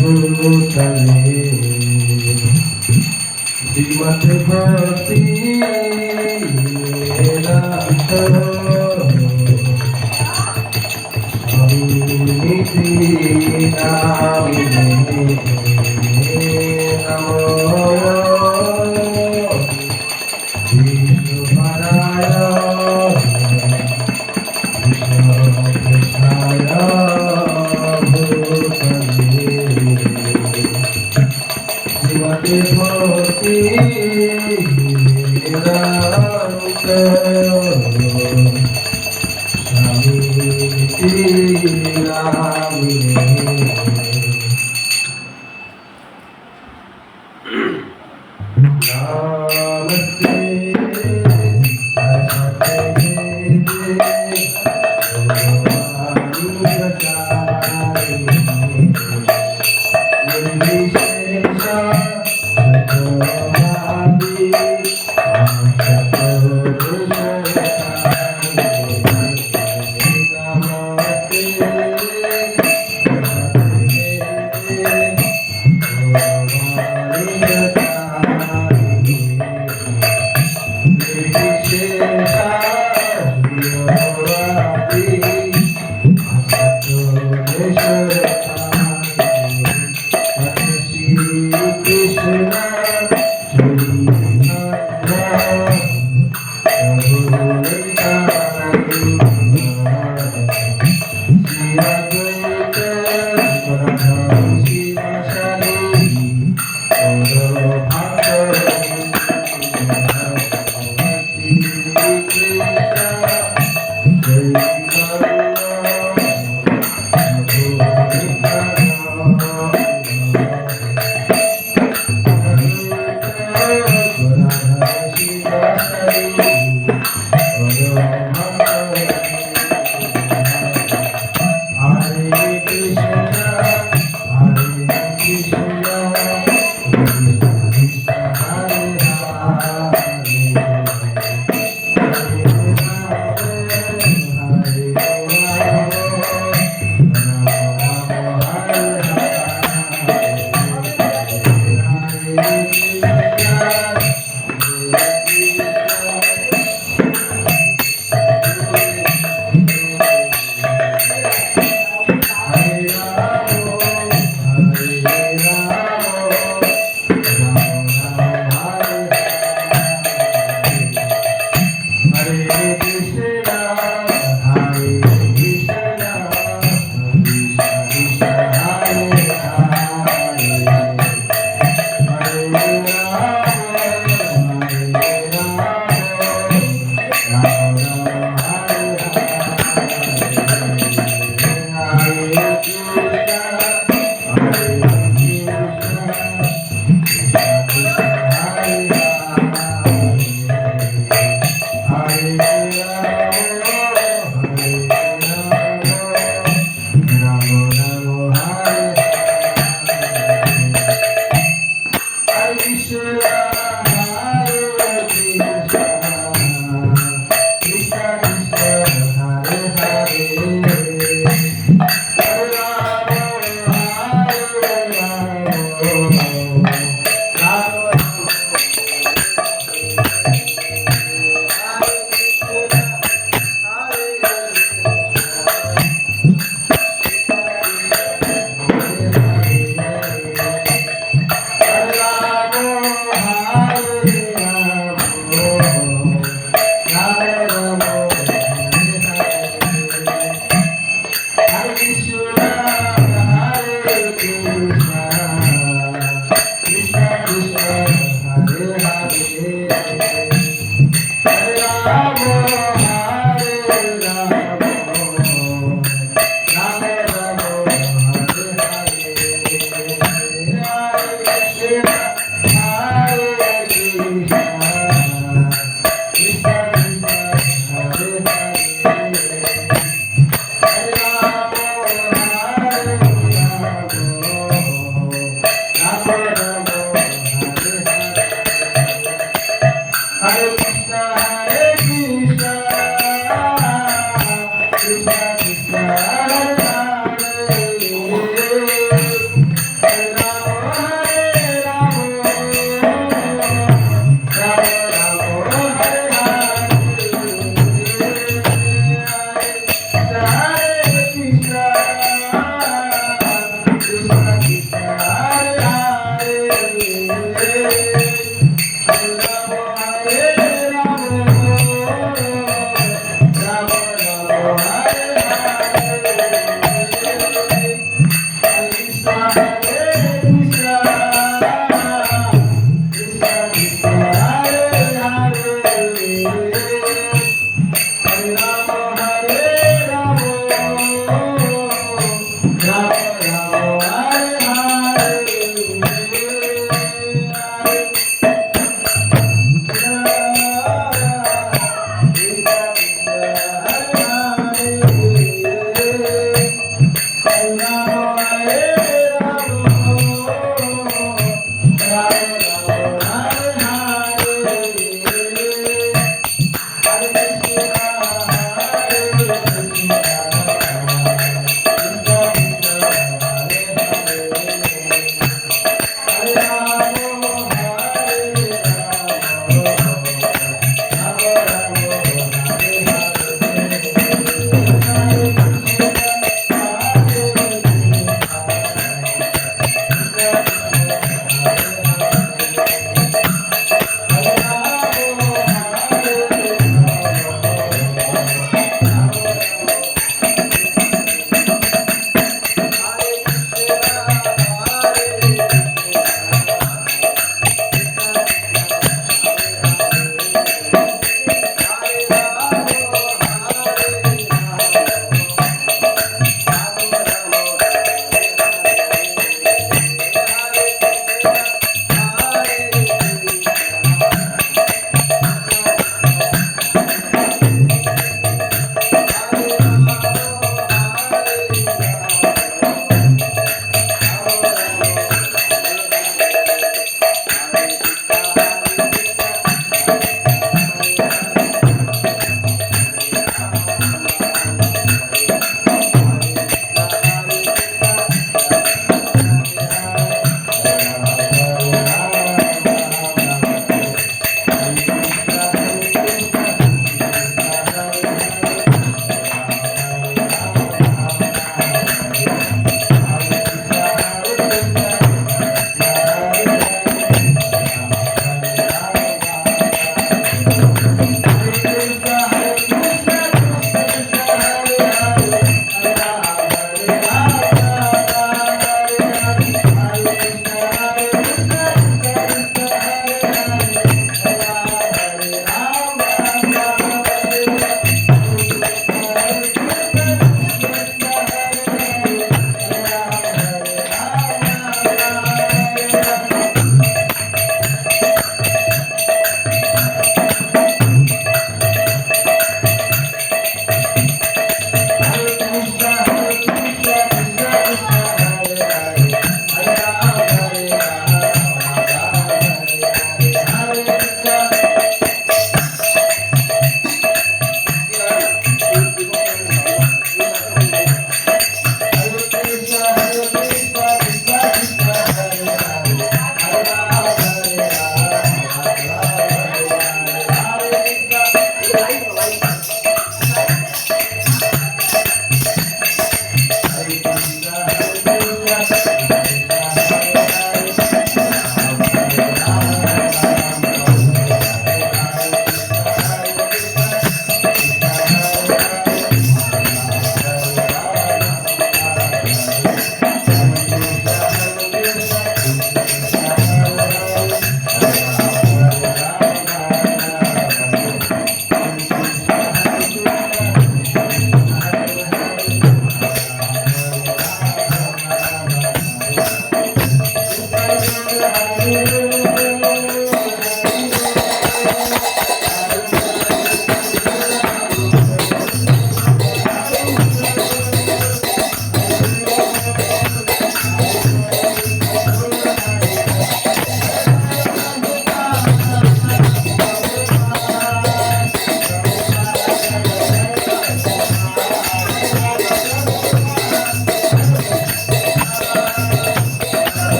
भूतले श्रीमद् भक्ति वेदांत स्वामी नामिने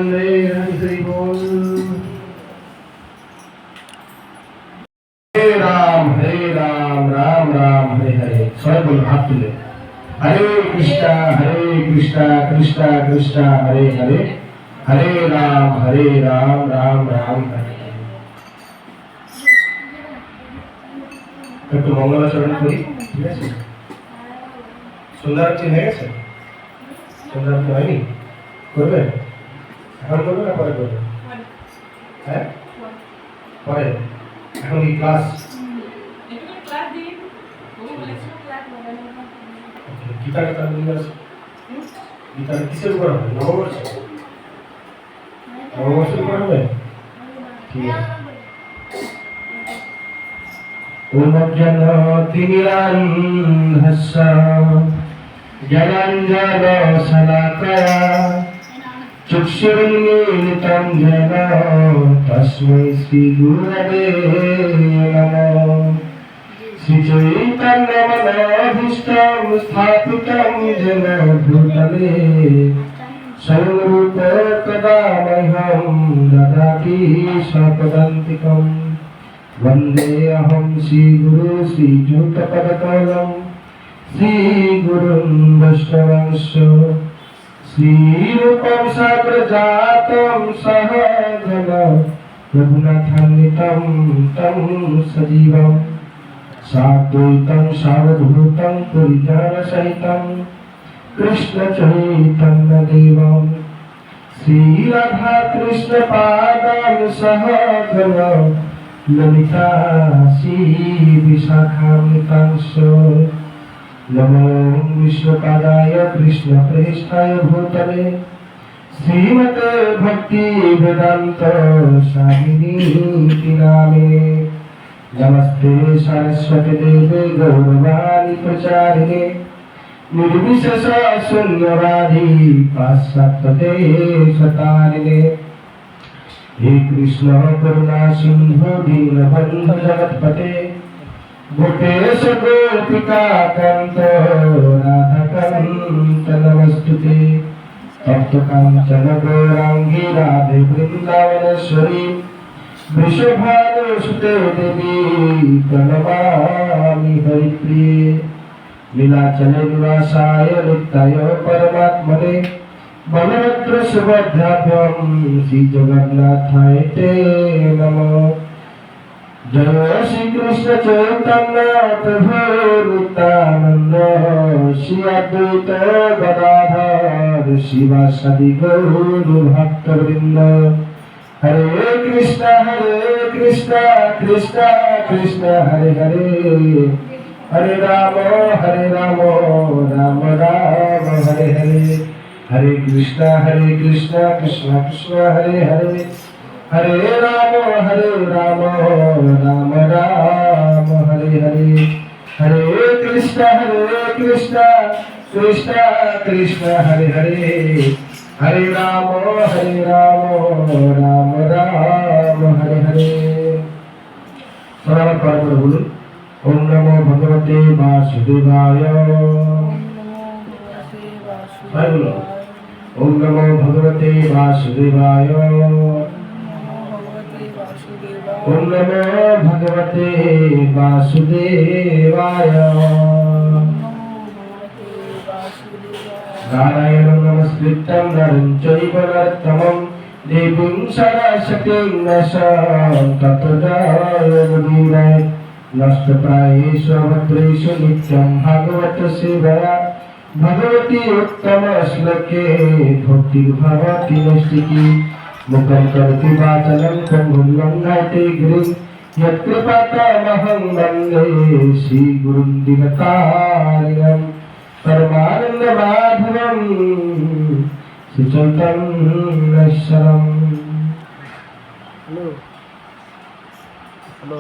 বন্দে হরি বল। হরে রাম রাম রাম হরে হরে। সবাই বলুন হাত তুলে। হরে কৃষ্ণা কৃষ্ণা কৃষ্ণা হরে হরে, হরে রাম রাম রাম হরে হরে। একটু মঙ্গলাচরণ করি, ঠিক আছে? সন্ধ্যারতি হয়ে গেছে? সন্ধ্যারতি হয়নি? করবে? এখন করবে না পরে করবে? হ্যাঁ পরে। এখন কি ক্লাস? গীতার তার নিয়ে আছে। গীতার কিসের উপর হবে? নববর্ষ? নববর্ষের উপর হবে? ঠিক আছে। ওম অজ্ঞানতিমিরান্ধস্য জ্ঞানাঞ্জনশলাকয়া চক্ষুरुन्मीलितं येन तस्मै श्रीगुरवे नमः। श्रीचैतन्यमनोभीष्टं स्थापितं येन भूतले स्वयं रूप कदा मह्यं ददाति स्वपदान्तिकम्। वन्देऽहं श्रीगुरु श्रीयुतपदकमलं श्रीगुरुं वैष्णवंश श्रीरूपं साग्रजातं सहगण रघुनाथान्वितं तं सजीवं साद्वैतं सावधूतं परिजनसहितं कृष्णचैतन्यदेवं श्रीराधा कृष्णपादां सहगण ललिता श्रीविशाखान्वितांश्च। नमो विष्णुपादाय कृष्णप्रेष्ठाय भूतले श्रीमते भक्तिवेदान्त स्वामिनीति नामे। नमस्ते सरस्वती देवे गौरवाणी प्रचारिणे निर्विशेष शून्यवादी पाश्चात्यदेशतारिणे। हे कृष्ण करुणा सिंधु दीनबन्धु जगत्पते गोपेश गोपिका कान्त राधाकान्त नमस्तुते। तप्त काञ्चन गौराङ्गी राधे वृन्दावनेश्वरी वृषभानुसुते देवी प्रणमामि हरिप्रिये। नीलाचले निवासाय नित्याय परमात्मने बलभद्र सुभद्राभ्यां श्रीजगन्नाथाय ते नमः। जय श्री कृष्ण चैतन्य प्रभु नित्यानंद श्री अद्वैत गदाधर शिवासादि गौर भक्तवृंद। हरे कृष्णा कृष्णा कृष्ण हरे हरे, हरे राम राम राम हरे हरे। हरे कृष्णा कृष्ण कृष्ण हरे हरे, हरे राम राम राम हरे हरे। हरे कृष्णा कृष्ण कृष्ण हरे हरे, हरे राम राम राम हरे हरे। सनातन पर बोलूं ओम नमो भगवते वासुदेवाय। ओम नमो भगवते वासुदेवाय। ओम नमो भगवते वासुदेवाय। नारायणं नमस्कृत्यं नरं चैव नरोत्तमं देवीं सरस्वतीं व्यासं ततो जयमुदीरयेत्। नष्टप्रायेषु भद्रेषु नित्यं भागवत सेवया भगवती उत्तम श्लोके भक्तिर्भवति नैष्टिकी। मुखं करोति वाचालं पङ्गुं लङ्घयते गिरिं यत्कृपातमहं वन्दे श्रीगुरुं दीनतारिणं परमानन्दमाधवं श्रीचैतन्येश्वरम्। हेलो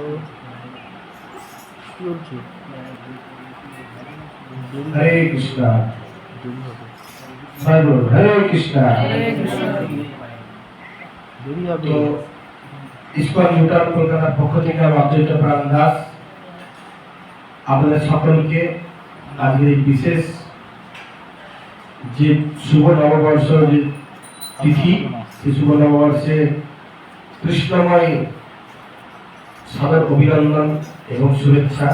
हरे कृष्णा हरे कृष्णा। तो ইসকন নিউটন কলকাতার পক্ষ থেকে আমি অদ্বৈত প্রাণ দাস আপনাদের সকলকে আজকের এই বিশেষ যে শুভ নববর্ষ যে তিথি শিশু নববর্ষে কৃষ্ণময় সাদর অভিনন্দন এবং শুভেচ্ছা।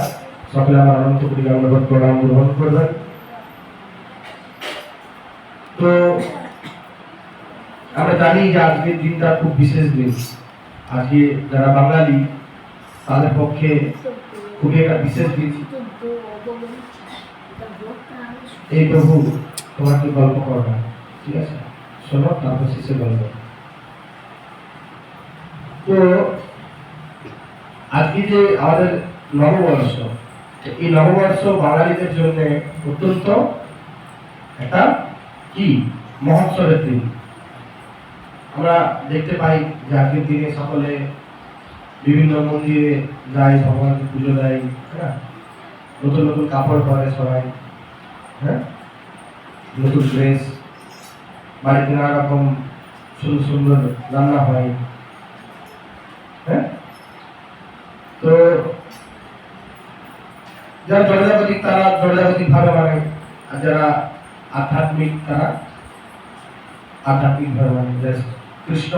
সকলে আমার অনন্ত কোটি দণ্ডবত প্রণাম গ্রহণ করবেন। তো আমরা জানি যে আজকের দিনটা খুব বিশেষ দিন। আজকে যারা বাঙালি তাদের পক্ষে খুবই একটা বিশেষ দিন। এই প্রভু তোমাকে গল্প করবে, ঠিক আছে? শোনো, তারপর শেষে গল্প। তো আজকে যে আমাদের নববর্ষ, এই নববর্ষ বাঙালিদের জন্য অত্যন্ত একটা কি মহোৎসবের দিন। আমরা দেখতে পাই যে আজকের দিনে সকলে বিভিন্ন মন্দিরে যায়, ভগবানকে পুজো দেয়, হ্যাঁ, নতুন নতুন কাপড় পরে সবাই, হ্যাঁ, নতুন ড্রেস, বাড়িতে নানা রকম সুন্দর সুন্দর রান্না হয়, হ্যাঁ। তো যারা জনজাগতিক তারা জনজাগতিক ভাবে মানে, আর যারা আধ্যাত্মিক তারা আধ্যাত্মিক ভাবে মানে। কৃষ্ণ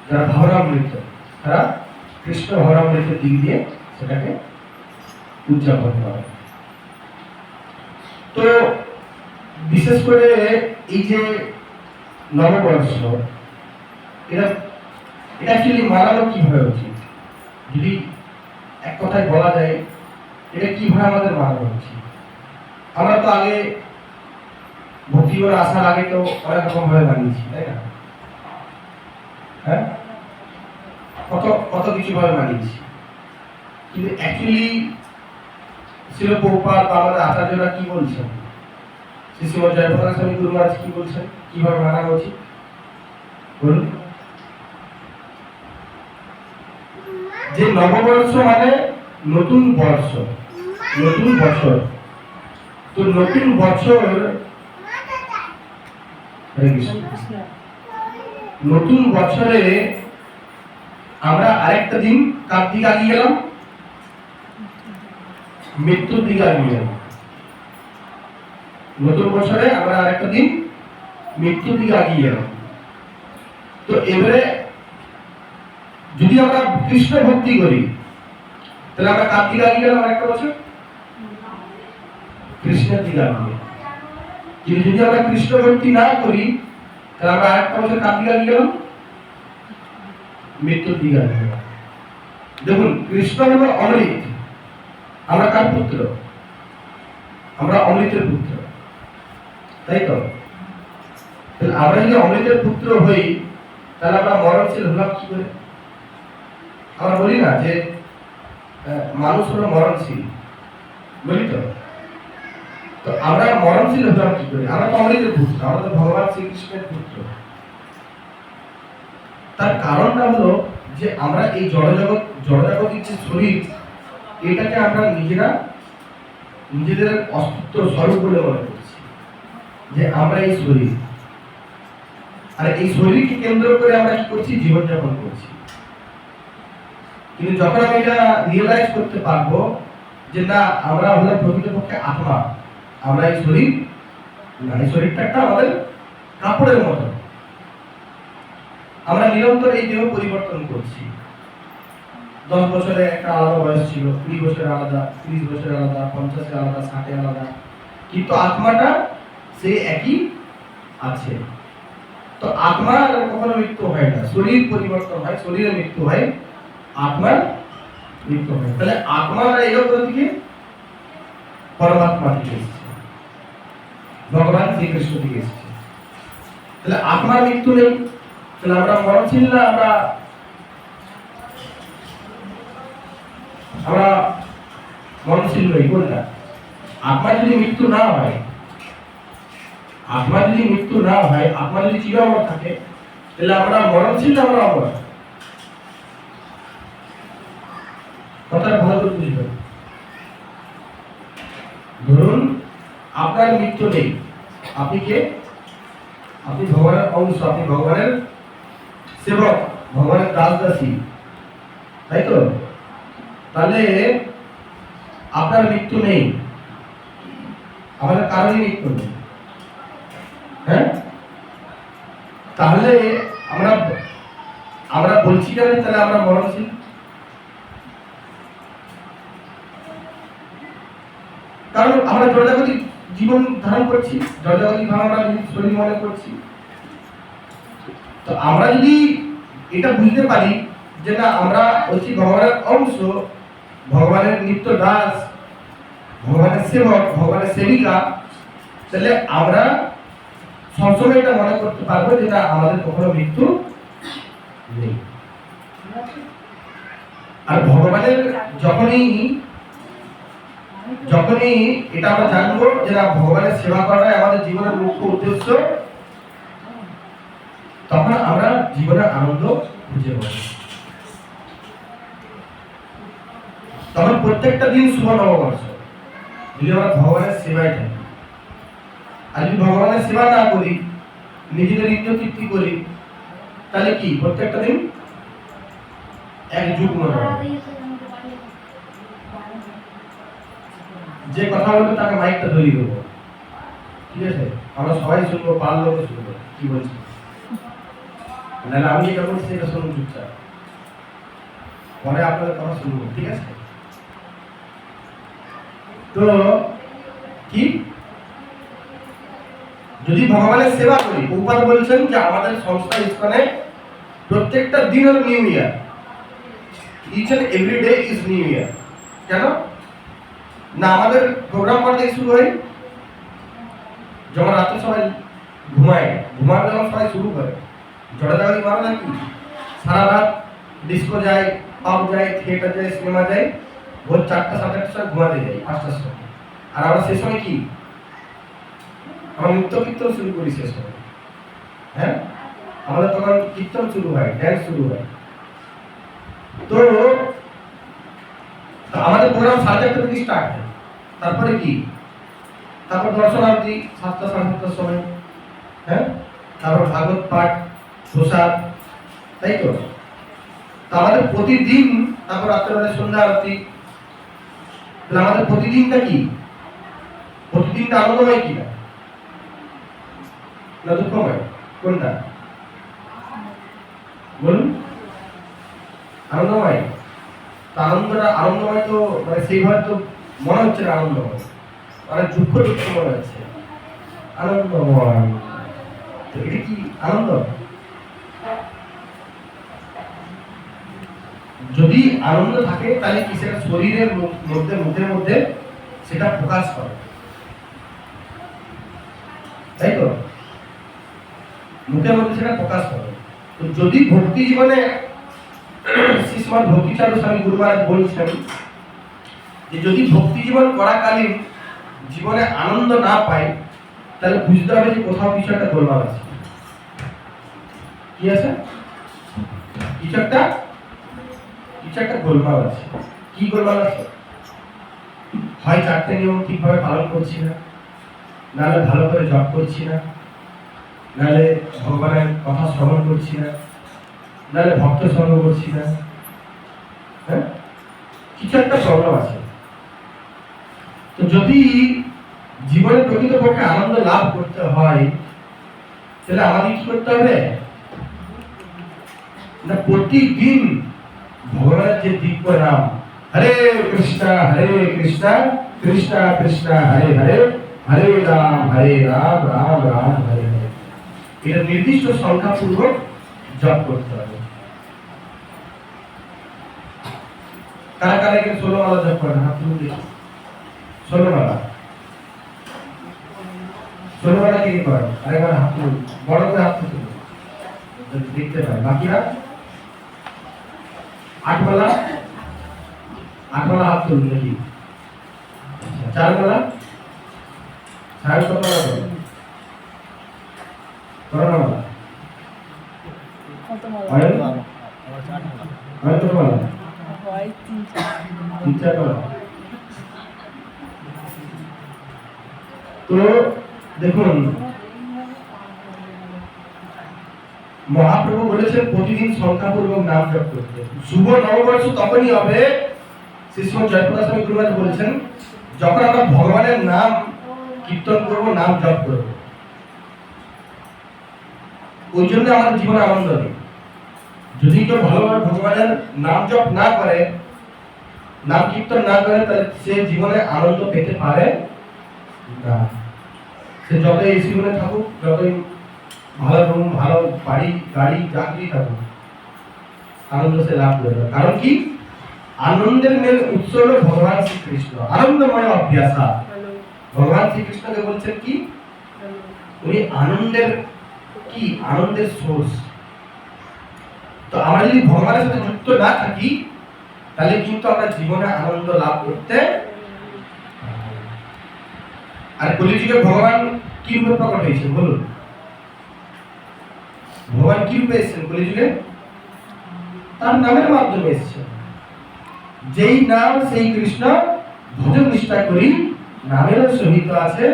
যারা ভাবনামৃত তারা কৃষ্ণ ভাবনামৃতের দিক দিয়ে সেটাকে উদযাপন করে। তো বিশেষ করে এই যে নববর্ষ, এটা অ্যাকচুয়ালি মানানো কিভাবে উচিত, যদি এক কথায় বলা যায় এটা কিভাবে আমাদের মানানো উচিত। আমরা তো আগে ভক্তি করে আসার আগে তো অনেক রকম ভাবে মানিয়েছি, তাই না? হ্যাঁ, কত কিছু ভাবে মানিয়েছি, কিন্তু অ্যাকচুয়ালি শিল প্রভুপাদ বা আমাদের আচার্যরা কি বলছেন, শ্রী শ্রীমৎ জয়প্রকাশ স্বামী গুরু মহারাজ কি বলছেন, কিভাবে মানানো উচিত বলুন? যে নববর্ষ মানে নতুন বর্ষ, নতুন বছর। তো নতুন বছর, নতুন বছরে আমরা আরেকটা দিন কার দিকে আগিয়ে গেলাম? মৃত্যুর দিকে আগিয়ে গেলাম। নতুন বছরে আমরা আরেকটা দিন মৃত্যুর দিকে আগিয়ে গেলাম। তো এবারে যদি আমরা কৃষ্ণ ভক্তি করি তাহলে আমরা কার দিকে আগিয়ে গেলাম? আরেকটা বছর কৃষ্ণের দিকে আগিয়ে। কিন্তু যদি আমরা কৃষ্ণ ভক্তি না করি তাহলে আমরা আরেকটা বছর কার দিকে আগিয়ে গেলাম? মৃত্যুর দিকে আগিয়ে গেলাম। দেখুন, কৃষ্ণ হলো অমৃত, আমরা কার পুত্র? আমরা অমৃতের পুত্র, তাই তো? তাহলে আমরা যদি অমৃতের পুত্র হই তাহলে আমরা মরণশীল হলাম কি করে? আমরা বলি না যে মানুষ হলো মরণশীল, বলি তো? তো আমরা মরণশীল হলাম কি করে? আমরা তো অমৃতের পুত্র, আমরা তো ভগবান শ্রীকৃষ্ণের পুত্র। তার কারণটা হলো যে আমরা এই জড়জাগতিক যে শরীর, এটাকে আমরা নিজেদের অস্তিত্ব স্বরূপ বলে মনে করছি, যে আমরা এই শরীর, আর এই শরীরকে কেন্দ্র করে আমরা কি করছি? জীবনযাপন করছি। কিন্তু যখন আমি এটা রিয়েলাইজ করতে পারবো যে না, আমরা হলাম প্রকৃতপক্ষে আত্মা, আমরা এই শরীর না, এই শরীরটা একটা আমাদের কাপড়ের মতো। আমরা নিরন্তর এই দেহ পরিবর্তন করছি। 10 বছরে একটা আলাদা বয়স ছিল, 20 বছরে আলাদা, 30 বছরে আলাদা, 50 আলাদা, 60 আলাদা, কিন্তু আত্মাটা সে একই আছে। তো আত্মার কখনো মৃত্যু হয় না, শরীর পরিবর্তন হয়, শরীরের মৃত্যু হয়, আত্মার মৃত্যু হয়। তাহলে আত্মার এলো কোথা থেকে? পরমাত্মা থেকে এসেছে, ভগবান শ্রীকৃষ্ণ থেকে এসেছে। তাহলে আত্মার মৃত্যু নেই, তাহলে আমরা মরণশীল না, আমরা মরণশীল নই। কোনটা? আত্মা যদি মৃত্যু না হয়, আত্মা যদি মৃত্যু না হয়, আত্মা যদি চির অমর থাকে, তাহলে আমরা মরণশীল না, আমরা অমর। কথাটা ভালো করে বুঝবেন। ধরুন আপনার মৃত্যু নেই, আপনি কে? আপনি ভগবানের অংশ, আপনি ভগবানের সেবক, ভগবানের দাসদাসী, তাই তো? তাহলে আপনার মৃত্যু নেই, আমাদের কারণে মৃত্যু নেই, হ্যাঁ? তাহলে আমরা আমরা বলছি কেন তাহলে আমরা মরণশীল? কারণ আমরা জড়জাগতিক জীবন ধারণ করছি, জড়জাগতিক ভাবে আমরা শরীর মনে করছি। তো আমরা যদি এটা বুঝতে পারি যে না আমরা হচ্ছি ভগবানের অংশ, ভগবানের নিত্য দাস, ভগবানের সেবক, ভগবানের সেবিকা, তাহলে আমরা সবসময় এটা মনে করতে পারবো যে না আমাদের কখনো মৃত্যু নেই। আর ভগবানের যখনই এটা আমরা জানবো যে না ভগবানের সেবা করাটাই আমাদের জীবনের মুখ্য উদ্দেশ্য, তখন আমরা জীবনের আনন্দ খুঁজে পাবো। তখন প্রত্যেকটা দিন শুভ নববর্ষ যদি আমরা ভগবানের সেবায় থাকি। আর যদি ভগবানের সেবা না করি, নিজেদের ইন্দ্রিয় তৃপ্তি করি, তাহলে কি প্রত্যেকটা দিন এক যুগ মনে হবে। যে কথা বলবে তাকে মাইকটা ধরিয়ে দেবো, ঠিক আছে? আমরা সবাই শুনবো, পারলেও শুনবো কি বলছি, নাহলে আমি এটা বলছি এটা শুনুন চুপচাপ, পরে আপনাদের কথা শুনবো, ঠিক আছে? তো কি যদি ভগবানের সেবা করি, প্রভুপাদ বলছেন যে আমাদের সংস্থা ইসকনে প্রত্যেকটা দিন হলো new year, each and every day is new year. কেন না? আমাদের প্রোগ্রাম করা থেকে শুরু হয় যখন রাতে সবাই ঘুমায়, ঘুমানো যখন সবাই শুরু করে, জড়জাগতিক মানো নাকি সারা রাত ডিস্কো যায়, পাব যায়, থিয়েটার যায়, সিনেমা যায়, ভোর 4টা 4:30টার সময় ঘুমাতে যাই, 5টার সময়। আর আমরা সে সময় কি আমরা নৃত্য কীর্তন শুরু করি সে সময়, হ্যাঁ আমাদের তখন কীর্তন শুরু হয়, ড্যান্স শুরু হয়। তো আমাদের প্রোগ্রাম 4:30 থেকে স্টার্ট হয়। তারপরে কি, তারপর দর্শনার্থী 7টা 7:30টার সময়, হ্যাঁ তারপর ভাগবত পাঠ, প্রসাদ, তাই তো? আমাদের প্রতিদিন, তারপর রাত্রেবেলা সন্ধ্যা আরতি। তাহলে আমাদের প্রতিদিনটা কি, প্রতিদিনটা আনন্দময় কি না দুঃখময়? কোনটা বলুন? আনন্দময়। আনন্দময় তো মানে সেইভাবে তো মনে হচ্ছে না আনন্দময়, মানে দুঃখ দুঃখ মনে হচ্ছে আনন্দময়। তো এটা কি আনন্দ? যদি আনন্দ থাকে তাহলে কি সেটা শরীরের মধ্যে মুখের মধ্যে সেটা প্রকাশ করে, তাই তো? মুখের মধ্যে সেটা প্রকাশ করে। তো যদি ভক্তি জীবনে শ্রীশ্রীমৎ ভক্তিচারু স্বামী গুরু মহারাজ বলছেন যে যদি ভক্তি জীবন করাকালীন জীবনে আনন্দ না পাই, তাহলে বুঝতে হবে যে কোথাও কিছু একটা গোলমাল আছে। কি আছে? কিছু একটা গোলমাল আছে। কি গোলমাল আছে? হয় 4টে নিয়ম ঠিকভাবে পালন করছি না, নাহলে ভালো করে জপ করছি না, নাহলে ভগবানের কথা শ্রবণ করছি না, নাহলে ভক্ত সঙ্গ করছি না, হ্যাঁ কিছু একটা প্রবলেম আছে। তো যদি জীবনে প্রকৃতপক্ষে আনন্দ লাভ করতে হয়, তাহলে আমাদের কি করতে হবে না প্রতিদিন ভগবানের যে দিব্য নাম হরে কৃষ্ণ কৃষ্ণ কৃষ্ণ হরে হরে, হরে রাম রাম রাম হরে হরে, এটা নির্দিষ্ট সংখ্যা পূর্বক জপ করতে হবে। কারা কারা এখানে 16 মালা জপ করেন? হাত তুলুন দেখি। 16 মালা কি করেন? আরেকবার হাত তুলুন, বড় করে হাত তুলুন দেখতে পাই। বাকিরা 8 মালা হাত তুলুন দেখি। 4 মালা, 4 কত মালা করেন? কত মালা? কত মালা? 3-4 মালা। তো দেখুন মহাপ্রভু বলেছেন প্রতিদিন সংখ্যাপূর্বক নাম জপ করতে। শুভ নববর্ষ তখনই হবে, শ্রীশ্রীমৎ জয়প্রকাশ স্বামী গুরু মহারাজ বলেছেন, যখন আমরা ভগবানের নাম কীর্তন করব, নাম জপ করব। ওই জন্য আমাদের জীবনে আনন্দ নেই। যদি কেউ ভালোভাবে ভগবানের নাম জপ না করে, নাম কীর্তন না করে, তাহলে সে জীবনে আনন্দ পেতে পারে না। সে যতই এই জীবনে থাকুক, যতই ভালো রুম, ভালো বাড়ি, গাড়ি, চাকরি থাকুক, আনন্দ সে লাভ করবে। কারণ কি? আনন্দের মেন উৎস হল ভগবান শ্রীকৃষ্ণ। আনন্দময় অভ্যাসা। ভগবান শ্রীকৃষ্ণকে বলছেন কি? উনি আনন্দের কি? আনন্দের সোর্স। তো আমরা যদি ভগবানের সাথে যুক্ত না থাকি, তাহলে কিন্তু আমরা জীবনে আনন্দ লাভ করতে। আর কলিযুগে ভগবান কি রূপে প্রকট হয়েছে বলুন? ভগবান কি রূপে এসেছেন কলিযুগে? তার নামের মাধ্যমে এসেছেন। যেই নাম সেই কৃষ্ণ, ভজন নিষ্ঠা করি, নামের সহিত আছে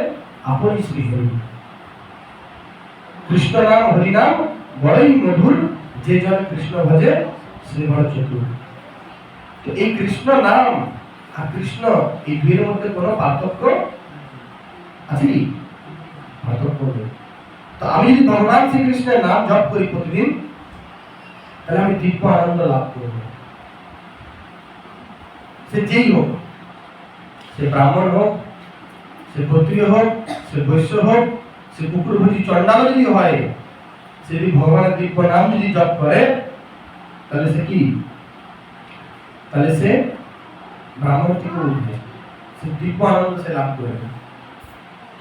আপনি শ্রী হরি। কৃষ্ণ নাম হরি নাম বড়ই মধুর, যে জন কৃষ্ণ ভজে শ্রী বড় চতুর। তো এই কৃষ্ণ নাম আর কৃষ্ণ, এই দুইয়ের মধ্যে কোনো পার্থক্য আছে কি? পার্থক্য নেই। তো আমি যদি ভগবান শ্রীকৃষ্ণের নাম জপ করি প্রতিদিন, তাহলে আমি দিব্য আনন্দ লাভ করব। সে যেই হোক, সে ব্রাহ্মণ হোক, সে ক্ষত্রিয় হোক, সে বৈশ্য হোক, সে কুকুরভোজী চণ্ডাল যদি হয়, সে যদি ভগবানের দিব্য নাম যদি জপ করে, তাহলে সে কি? তাহলে সে ব্রাহ্মণ থেকে উঠবে, সে দিব্য আনন্দ সে লাভ করবে।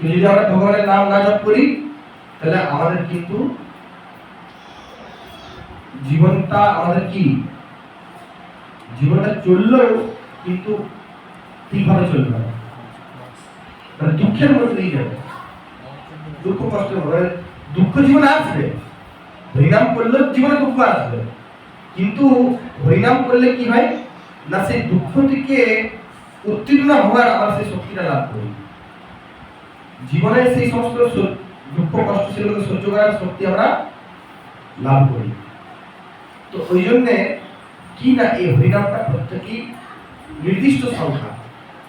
যদি আমরা ভগবানের নাম না জপ করি, তাহলে আমাদের কিন্তু জীবনটা, আমাদের কি জীবনটা চললেও কিন্তু ঠিকভাবে চলবে না, মানে দুঃখের মধ্যে দিয়ে যাবে, দুঃখ কষ্ট হবে। দুঃখ জীবনে আসবে, হরিনাম করলেও জীবনে দুঃখ আসবে, কিন্তু হরিনাম করলে কি হয় না, সেই দুঃখ থেকে উত্তীর্ণ হওয়ার আমরা সেই শক্তিটা লাভ করি। জীবনে সেই সমস্ত দুঃখ কষ্ট সেগুলোকে সহ্য করার শক্তি আমরা লাভ করি। তো ওই জন্যে কি না, এই হরিনামটা প্রত্যেকেই নির্দিষ্ট সংখ্যা।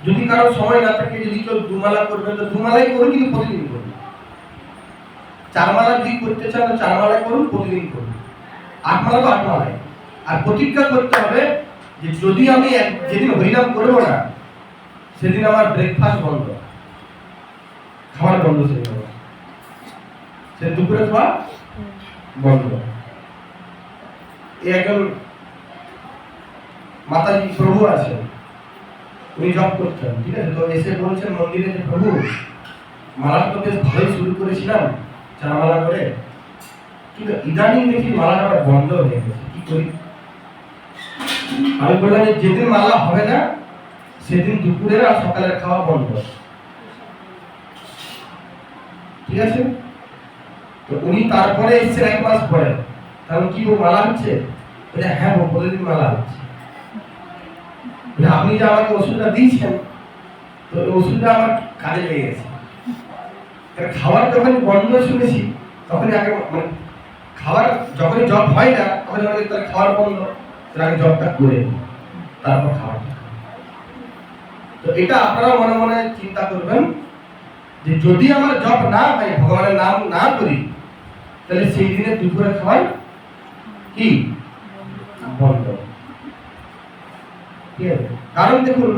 যদি কারো সময় না থাকে, যদি কেউ দুমালা করবেন তো দুমালাই করুন, কিন্তু প্রতিদিন করুন। চারমালা যদি করতে চান তো চারমালাই করুন, প্রতিদিন করুন। আটমালা তো আটমালাই। আর প্রতিজ্ঞা করতে হবে যে যদি আমি যেদিন হরিনাম করবো না, সেদিন আমার ব্রেকফাস্ট বন্ধ, খাবার বন্ধ, সে দুপুরে খাওয়া বন্ধ। একজন মাতাজি প্রভু আছে, উনি জব করতেন, ঠিক আছে? তো এসে বলছেন মন্দিরে যে প্রভু, মালাটা তো বেশ ভালোই শুরু করেছিলাম চারমালা করে, কিন্তু ইদানিং দেখি মালাটা বন্ধ হয়ে গেছে, কি করি? আমি বললাম যে যেদিন মালা হবে না, সেদিন দুপুরের আর সকালের খাওয়া বন্ধ, ঠিক আছে? তো উনি তারপরে এসেছেন 1 মাস পরে। কারণ কি ও মালা হচ্ছে? বলে হ্যাঁ ও প্রতিদিন মালা হচ্ছে। বলে আপনি যে আমাকে ওষুধটা দিয়েছেন, তো ওষুধটা আমার কাজে লেগে গেছে। খাবার যখন বন্ধ শুনেছি, তখনই আগে মানে খাবার যখনই জব হয় না, তখন আমাকে তার খাবার বন্ধ, তার আগে জবটা করে তারপর খাবারটা। তো এটা আপনারা মনে মনে চিন্তা করবেন যে যদি আমার জব না হয়, ভগবানের নাম না করি, তাহলে সেই দিনে দুপুরে খাওয়ার কি বন্ধ। ঠিক আছে? কারণ দেখুন,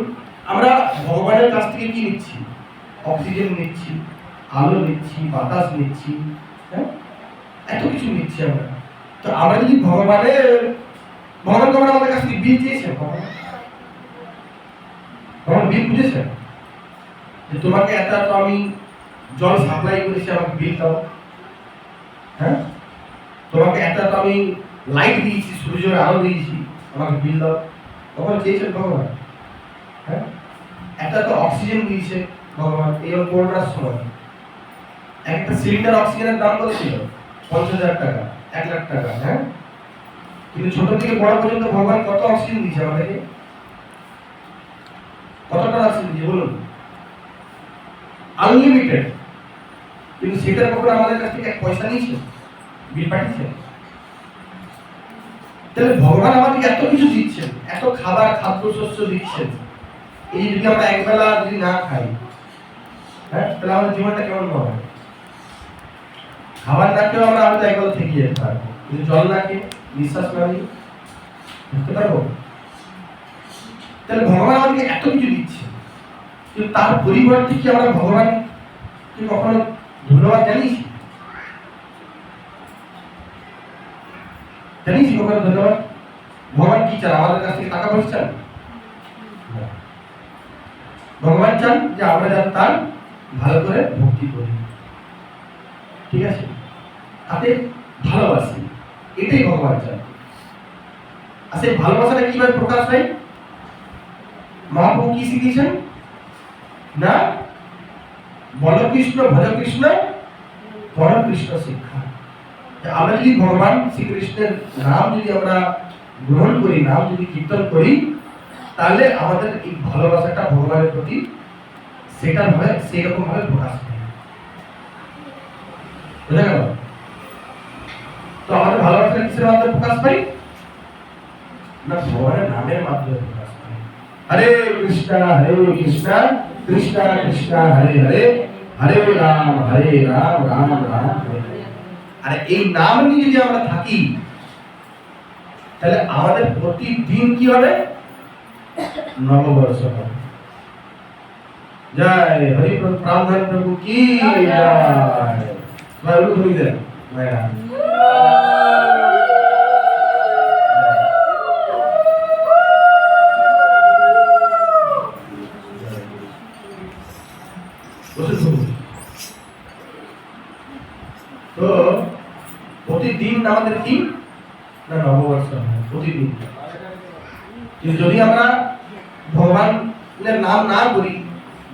আমরা ভগবানের কাছ থেকে কি নিচ্ছি? অক্সিজেন নিচ্ছি, আলো নিচ্ছি, বাতাস নিচ্ছি, হ্যাঁ, এত কিছু নিচ্ছি আমরা। তো আমরা যদি ভগবান তোমার আমাদের কাছ থেকে বিল চেয়েছেন, ভগবান বিল বুঝেছেন যে তোমাকে এত আমি জল সাপ্লাই করেছি, আমাকে বিল দাও। হ্যাঁ, তোমাকে এত আমি লাইট দিয়েছি, সূর্যের আলো দিয়েছি, আমাকে বিল দাও। তখন চেয়েছেন ভগবান। হ্যাঁ, এত অক্সিজেন দিয়েছে ভগবান। এই করোনার সময় একটা সিলিন্ডার অক্সিজেনের দাম কত ছিল? 50,000 টাকা, 1 লাখ টাকা। হ্যাঁ, কিন্তু ছোট থেকে বড় পর্যন্ত ভগবান কত অক্সিজেন দিয়েছে আমাদেরকে? কতটা অক্সিজেন দিয়েছে বলুন? আনলিমিটেড। কিন্তু সেটার কখনো আমাদের কাছ থেকে 1 পয়সা নিয়েছে? বিল পাঠিয়েছে? তাহলে ভগবান আমাদেরকে এত কিছু দিচ্ছেন, এত খাবার খাদ্য শস্য দিচ্ছেন, এই যদি আমরা একবেলা যদি না খাই, হ্যাঁ, তাহলে আমাদের জীবনটা কেমন হবে? খাবার না খেয়েও আমরা হয়তো একবেলা থেকে যেতে পারবো, কিন্তু জল না খেয়ে নিঃশ্বাস না নিয়ে থাকতে পারবো? তাহলে ভগবান আমাদেরকে এত কিছু দিচ্ছে, কিন্তু তার পরিবর্তে কি আমরা ভগবান কি কখনো ধন্যবাদ জানিয়েছি? জানিয়েছি কখনো ধন্যবাদ? ভগবান কি চান? আমাদের কাছ থেকে টাকা পয়সা চান? ভগবান চান যে আমরা যেন তার ভালো করে ভক্তি করি, ঠিক আছে, তাতে ভালোবাসি, এটাই ভগবান চান। আর সেই ভালোবাসাটা কিভাবে প্রকাশ হয়? মহাপ্রভু কি শিখিয়েছেন না? বল কৃষ্ণ ভজ কৃষ্ণ পর কৃষ্ণ শিক্ষা। আমরা যদি ভগবান শ্রীকৃষ্ণের নাম যদি আমরা গ্রহণ করি, নাম যদি কীর্তন করি, তাহলে আমাদের এই ভালোবাসাটা ভগবানের প্রতি সেটা ভাবে সেই রকম ভাবে প্রকাশ পায়। বুঝা গেল? তো আমাদের ভালোবাসাটা কিসের মাধ্যমে প্রকাশ পায়? না ভগবানের নামের মাধ্যমে প্রকাশ পায়। হরে কৃষ্ণ কৃষ্ণ কৃষ্ণ হরে হরে, হরে রাম রাম রাম হরে হরে। আর এই নাম নিয়ে যদি আমরা থাকি, তাহলে আমাদের প্রতিদিন কি হবে? নববর্ষ হবে। জয় হরি প্রাণধন প্রভু কি জয়। বাবু ধরি দেন মায়েরা। তো প্রতিদিন আমাদের কি না নববর্ষ হয় প্রতিদিন। কিন্তু যদি আমরা ভগবানের নাম না করি,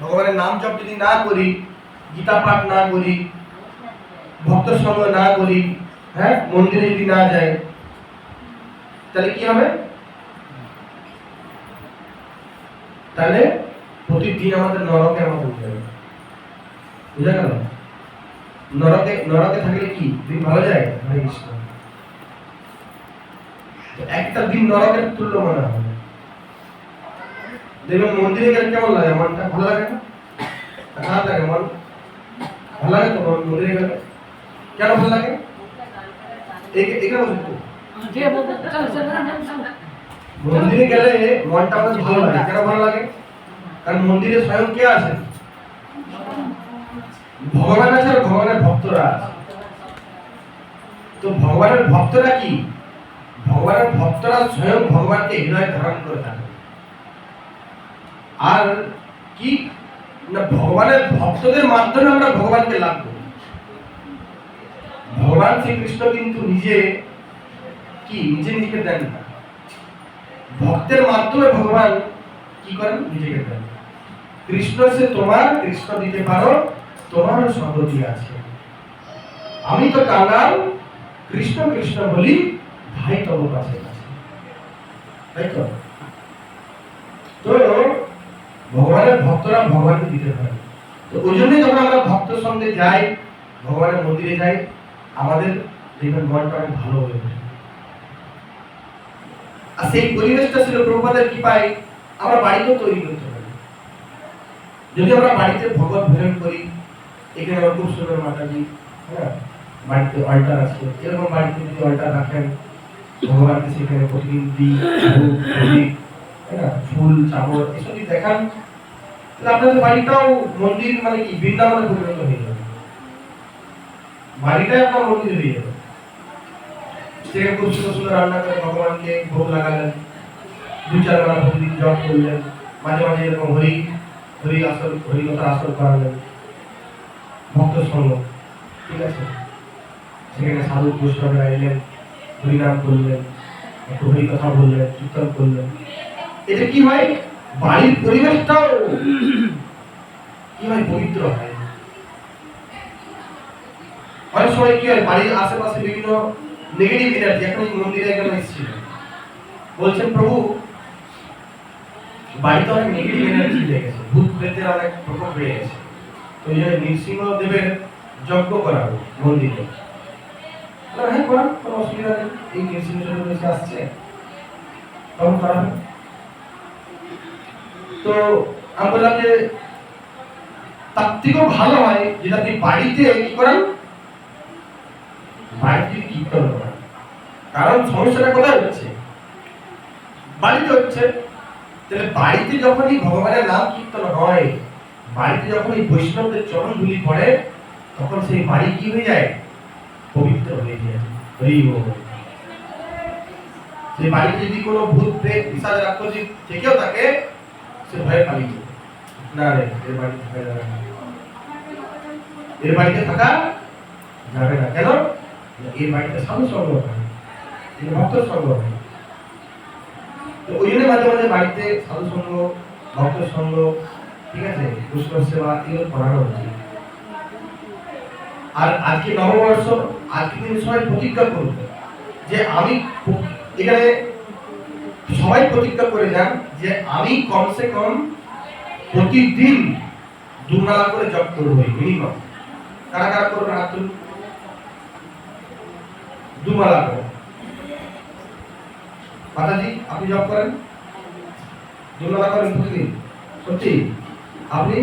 ভগবানের নাম জপ যদি না করি, গীতা পাঠ না করি, ভক্ত সঙ্গ না করি, হ্যাঁ, মন্দিরে যদি না যাই, তাহলে কি হবে? তাহলে প্রতিদিন আমাদের নরকের মতো উঠে যাবে। বুঝা গেল? নরকে থাকলে কি দিন ভালো যায়? হরে কৃষ্ণ। একটা দিন নরকের তুল্য মনে হবে। দেখবেন মন্দিরে গেলে কেমন লাগে? মনটা ভালো লাগে না? খারাপ লাগে? মন ভালো লাগে তো মন্দিরে গেলে? কেন ভালো লাগে? এখানে বসে তো মন্দিরে গেলে মনটা আমাদের ভালো লাগে। কেন ভালো লাগে? কারণ মন্দিরে স্বয়ং কে আছে? ভগবান আছে আর ভগবানের ভক্তরা আছে। তো ভগবানের ভক্তরা কি? ভগবানের ভক্তরা স্বয়ং ভগবানকে হৃদয়ে ধারণ করে থাকে। আর কি না ভগবানের ভক্তদের মাধ্যমে আমরা ভগবানকে লাভ করি। ভগবান শ্রীকৃষ্ণ কিন্তু নিজে কি নিজেকে দেন না, ভক্তের মাধ্যমে ভগবান কি করেন? নিজেকে দেন। কৃষ্ণ সে তোমার, কৃষ্ণ দিতে পারো, তোমারও সম্পত্তি আছে। আমি তো কাঙাল, কৃষ্ণ কৃষ্ণ বলি, ভাই তব কাছে আছে। তাই তো? তো ভগবানের ভক্তরা ভগবানকে দিতে পারে। তো ওই জন্যই যখন আমরা ভক্ত সঙ্গে যাই, ভগবানের মন্দিরে যাই, আমাদের দেখবেন মনটা অনেক ভালো হয়ে ওঠে। আর সেই পরিবেশটা ছিল প্রভুপাদের কৃপায় আমরা বাড়িতেও তৈরি করতে পারি। যদি আমরা বাড়িতে ভগবত ভজন করি, এখানে আমার খুব সুন্দর মাতাজি, হ্যাঁ, বাড়িতে অল্টার আছে, এরকম বাড়িতে যদি অল্টার রাখেন, ভগবানকে সেখানে প্রতিদিন দিই, ফুল চাবর এসব যদি দেখান, তাহলে আপনাদের বাড়িটাও মন্দির মানে কি বৃন্দাবনে পরিণত হয়ে যাবে। বাড়িটাই আপনার মন্দির হয়ে যাবে। সেখানে খুব সুন্দর সুন্দর রান্না করে ভগবানকে ভোগ লাগালেন, 2-4 বেলা প্রতিদিন জপ করলেন, মাঝে মাঝে এরকম হরি কথার আসর করালেন, ভক্ত সঙ্গ, ঠিক আছে, সেখানে সাধু বৈষ্ণবরা এলেন, হরিনাম করলেন, একটু হরি কথা বললেন, কীর্তন করলেন। এটা কি হয়? বাড়ির পরিবেশটাও কি হয়? পবিত্র হয়। অনেক সময় কি হয়? বাড়ির আশেপাশে বিভিন্ন নেগেটিভ এনার্জি, এখন মন্দিরে কেন এসেছিল, বলছেন প্রভু বাড়িতে অনেক নেগেটিভ এনার্জি লেগে গেছে, ভূত প্রেতের অনেক প্রকোপ বেড়ে গেছে, তো এই জন্য নৃসিংহদেবের যজ্ঞ করাবো মন্দিরে। হ্যাঁ করান, কোনো অসুবিধা নেই, এই নৃসিংহ চতুর্দশী আসছে, তখন করাবেন। তো আমি বললাম যে তার থেকেও ভালো হয় যেটা আপনি বাড়িতে কি করেন, কারণ সমস্যাটা কোথায় হচ্ছে? বাড়িতে হচ্ছে। তাহলে বাড়িতে যখনই ভগবানের নাম কীর্তন হয়, বাড়িতে যখন এই বৈষ্ণবদের চরণ ধুলি পড়ে, তখন সেই বাড়ি কি হয়ে যায়? পবিত্র হয়ে যায়। সেই বাড়িতে যদি কোনো ভূত প্রেত পিশাচ রাক্ষসী থেকেও থাকে, সে ভয়ে পালিয়ে যাবে। না রে, এর বাড়িতে থাকা যাবে না, এর বাড়িতে থাকা যাবে না। কেন? এর বাড়িতে সাধু সঙ্গ হয়, ভক্ত সঙ্গ হয়। তো ওই জন্য মাঝে মাঝে বাড়িতে সাধু সঙ্গ, ভক্ত সঙ্গ, ঠিক আছে, বৈষ্ণব সেবা এগুলো করানো উচিত। আর আজকে নববর্ষ, আজকে দিন সবাই প্রতিজ্ঞা করুন যে আমি, এখানে সবাই প্রতিজ্ঞা করে যান যে আমি কমসে কম প্রতিদিন 2 মালা করে জপ করবো, মিনিমাম। কারা কারা করবেন হাত তুলুন। 2 মালা করে। মাতাজি আপনি জপ করেন? 2 মালা করেন প্রতিদিন? সত্যি? আপনি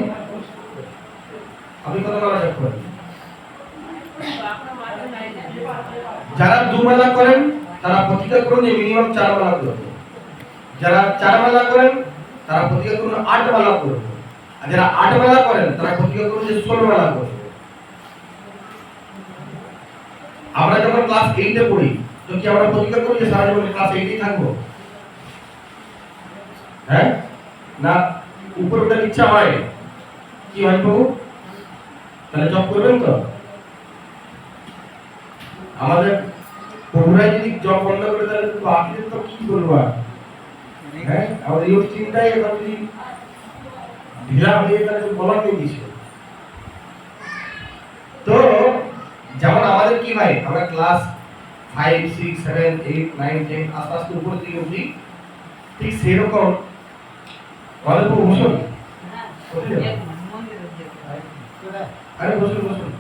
আপনি কত মালা জপ করেন? যারা 2 মালা করেন তারা প্রতিজ্ঞা করুন যে মিনিমাম 4 মালা করবে। যারা 4 মালা করেন তারা প্রতিজ্ঞা করুন 8 মালা করবে। আর যারা 8 মালা করেন তারা প্রতিজ্ঞা করুন যে 16 মালা করবে। আমরা যখন ক্লাস 8 এ পড়ি, তো কি আমরা প্রতিজ্ঞা করি যে সারা জীবন ক্লাস 8 এ থাকবো? হ্যাঁ না, উপর ওঠার ইচ্ছা হয়? কি হয় প্রভু? তাহলে জব করবেন তো? আমাদের প্রভুরাই যদি জব বন্ধ করে, তাহলে তো আপনি তো কি করবো? হ্যাঁ, আমাদের এই চিন্তায় এখন যদি ঢিলা হয়ে গেলে বলার নেই কিছু। তো যেমন আমাদের কি হয়, আমরা ক্লাস 5, 6, 7, 8, 9, 10 আস্তে আস্তে উপরের দিকে উঠি, ঠিক সেরকম আমাদের খুব বসুন, আরে বসুন বসুন।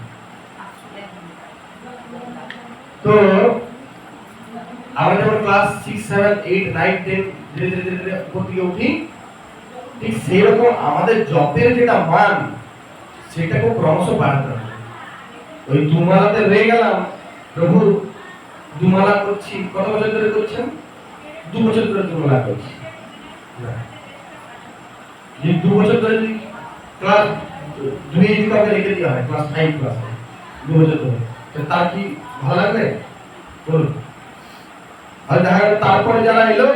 তো আমরা যখন ক্লাস 6, 7, 8, 9, 10 ধীরে ধীরে ধীরে উপর দিকে উঠি, ঠিক সেরকম আমাদের জপের যেটা মান, সেটাকে ক্রমশ বাড়াতে হবে। ওই 2 মালাতে রয়ে গেলাম, প্রভু 2 মালা করছি, কত বছর ধরে করছেন? 2 বছর ধরে 2 মালা করছি। যে 2 বছর ধরে ক্লাস 2 এ যদি কাউকে রেখে দেওয়া হয় ক্লাস 5 ক্লাসে 2 বছর ধরে, তার কি ভালো লাগবে? বলুন। আর দেখা গেল তারপরে যারা এলো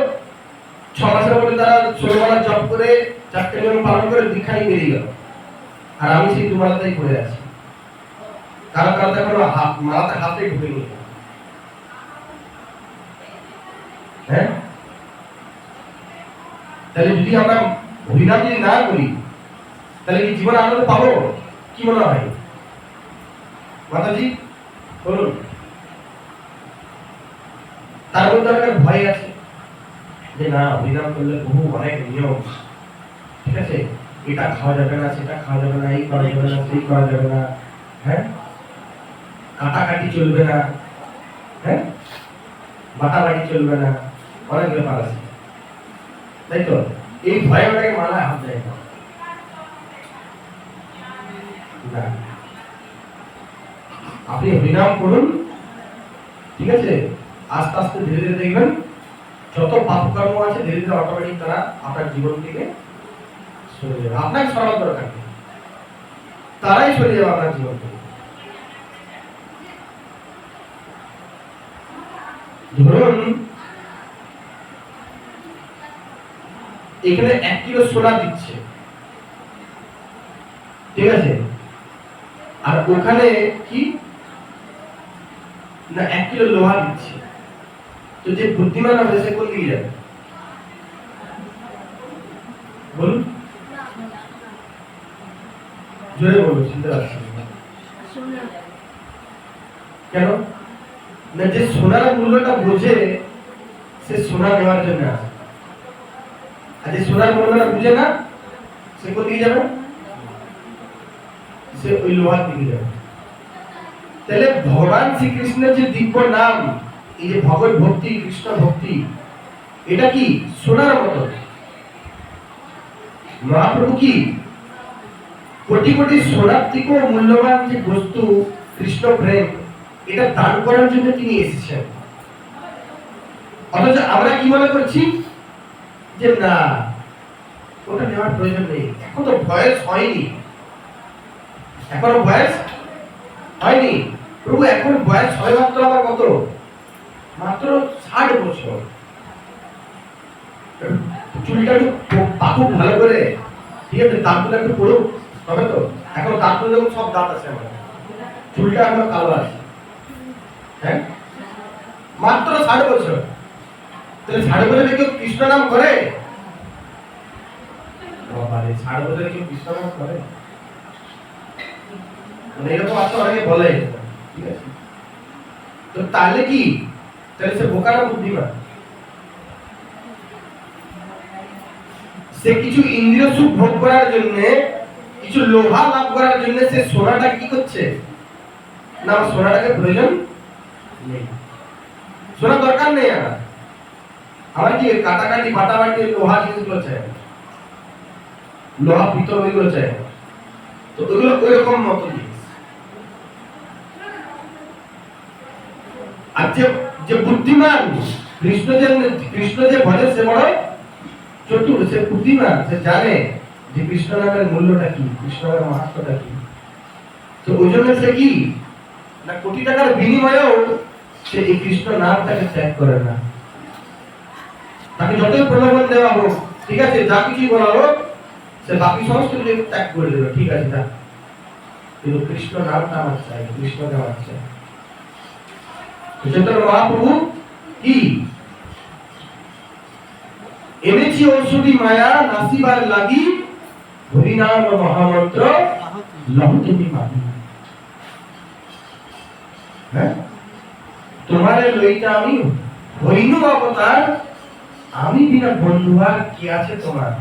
6 মাসের মধ্যে তারা 16 মালা জপ করে 4টে নিয়ম পালন করে দীক্ষা নিয়ে বেরিয়ে গেল, আর আমি সেই 2 মালাতেই পড়ে আছি। কারো কারো এখন মালাতে হাতে ঢুকে নিয়ে, হ্যাঁ। তাহলে যদি আমরা হরিনাম যদি না করি, তাহলে কি জীবনে আনন্দ পাবো? কি মনে হয় মাতাজি? বলুন। তার মধ্যে একটা ভয় আছে যে না, হরিনাম করলে বহু অনেক নিয়ম, ঠিক আছে, এটা খাওয়া যাবে না, সেটা খাওয়া যাবে না, এই করা যাবে না, সেই করা যাবে না, হ্যাঁ, কাটাকাটি চলবে না, হ্যাঁ, বাটাবাটি চলবে না, অনেক ব্যাপার আছে, তাই তো? এই ভয়ে ওটাকে মালায় হাত দেয় না। আপনি হরিনাম করুন, ঠিক আছে, আস্তে আস্তে ধীরে ধীরে দেখবেন যত পাপ কর্ম আছে ধীরে ধীরে অটোমেটিক তারা আপনার জীবন থেকে সরে যাবে। আপনাকে সরানোর দরকার নেই, তারাই সরে যাবে আপনার জীবন থেকে। ধরুন এখানে 1 কিলো সোনা দিচ্ছে, ঠিক আছে, আর ওখানে কি না 1 কিলো লোহা দিচ্ছে, তো যে বুদ্ধিমান হবে সে কোন দিকে যাবে? বলুন, জোরে বলুন, শুনতে পাচ্ছি। কেন না? যে সোনার মূল্যটা বোঝে সে সোনা নেওয়ার জন্য আসে, আর যে সোনার মূল্যটা বুঝে না সে কোন দিকে যাবে? সে ওই লোহার দিকে যাবে। তাহলে ভগবান শ্রীকৃষ্ণের যে দিব্য নাম, এই যে ভগবত ভক্তি, কৃষ্ণ ভক্তি, এটা কি সোনার মতো। মহাপ্রভু কি কোটি কোটি সোনার থেকেও মূল্যবান যে বস্তু কৃষ্ণ প্রেম, এটা দান করার জন্য তিনি এসেছেন। অথচ আমরা কি মনে করছি যে না, ওটা নেওয়ার প্রয়োজন নেই, এখন তো বয়স হয়নি, এখনো বয়স হয়নি। প্রভু এখন বয়স হয় মাত্র আমার কত, মাত্র 60 বছর। চুলটা একটু পাকুক ভালো করে, ঠিক আছে, দাঁতগুলো একটু পড়ুক, তবে তো। এখন দাঁতগুলো যখন সব দাঁত আছে আমার, চুলটা এখনো কালো আছে, হ্যাঁ, মাত্র 60 বছর। তাহলে 60 বছরে কেউ কৃষ্ণ নাম করে? বাবারে, 60 বছরে কেউ কৃষ্ণ নাম করে? মানে এরকম আছে, অনেকে বলে, ঠিক আছে। তো তাহলে কি, তাহলে সে বোকা না বুদ্ধিমান? সে কিছু ইন্দ্রিয় সুখ ভোগ করার জন্য, কিছু লোভা লাভ করার জন্য সে সোনাটা কি করছে না, সোনাটাকে প্রয়োজন নেই, সোনা দরকার নেই। আমার কি কাটাকাটি বাটাবাটি লোহা জিনিসগুলো চাই, লোহা পিতল ওইগুলো চাই, তো ওইগুলো ওই রকম মতো জিনিস। আর যে বুদ্ধিমান, কৃষ্ণ যে ভজে সে বড় চতুর, সে বুদ্ধিমান, সে জানে যে কৃষ্ণ নামের মূল্যটা কি, কৃষ্ণ নামের মাহাত্ম্যটা কি। তো ওই জন্য সে কি না, কোটি টাকার বিনিময়েও সে এই কৃষ্ণ নামটাকে ত্যাগ করে না। তাকে যতই প্রলোভন দেওয়া হোক, ঠিক আছে, যা কিছুই বলা হোক, সে বাকি সমস্ত কিছু ত্যাগ করে দেবে, ঠিক আছে না, কিন্তু কৃষ্ণ নামটা আমার চাই, কৃষ্ণ নাম আমার চাই। চৈতন্য মহাপ্রভু কি এনেছি ঔষধি মায়া নাসিবার লাগি, হরিনাম মহামন্ত্র লহো তুমি মাগি। হ্যাঁ, তোমারে লইতা আমি হইনু অবতার, আমি বিনা বন্ধু আর কি আছে তোমার।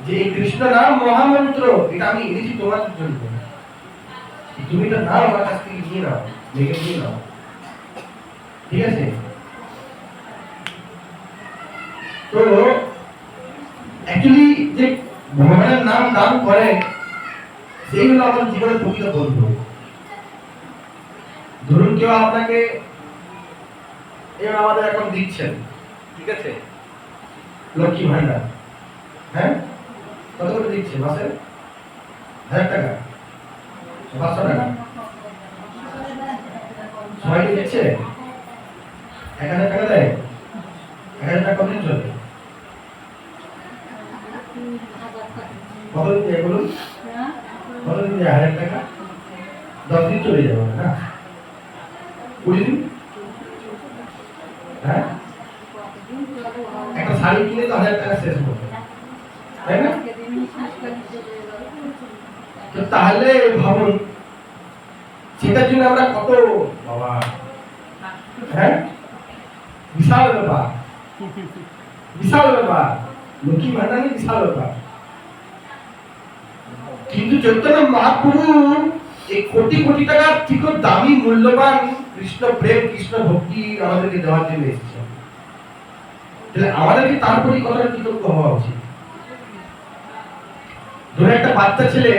যে এই কৃষ্ণ নাম মহামন্ত্র, এটা আমি এনেছি তোমার জন্য, তুমি এটা নাও, আমার কাছ থেকে নিয়ে নাও, লিখে নিয়ে নাও, ঠিক আছে। তো অ্যাকচুয়ালি যে ভগবানের নাম দান করে, সেই হলো আমার জীবনের প্রকৃত বন্ধু। ধরুন কেউ আপনাকে আমাদের এখন দিচ্ছেন, ঠিক আছে, লক্ষ্মী ভান্ডার, হ্যাঁ, কত করে দিচ্ছে মাসে? 1000 টাকা, 500 টাকা, সবাইকে দিচ্ছে 1000 টাকা দেয়। 1000 টাকা কতদিন চলে? কতদিন দেয় বলুন? কতদিন দেয় 1000 টাকা? 10 দিন চলে যাবে না, 20 দিন। হ্যাঁ, একটা শাড়ি কিনে তো 1000 টাকা শেষ হবে, তাই না? তো তাহলে ভাবুন, সেটার জন্য আমরা কত, বাবা, হ্যাঁ, বিশাল ব্যাপার, বিশাল ব্যাপার, লক্ষ্মী ভান্ডার বিশাল ব্যাপার। কিন্তু চৈতন্য মহাপ্রভু এই কোটি কোটি টাকার থেকে দামি মূল্যবান কৃষ্ণ প্রেম, কৃষ্ণ ভক্তি আমাদেরকে দেওয়ার জন্য এসেছে। তাহলে আমাদেরকে তার প্রতি কতটা কৃতজ্ঞ হওয়া উচিত। ধরে একটা বাচ্চা ছেলে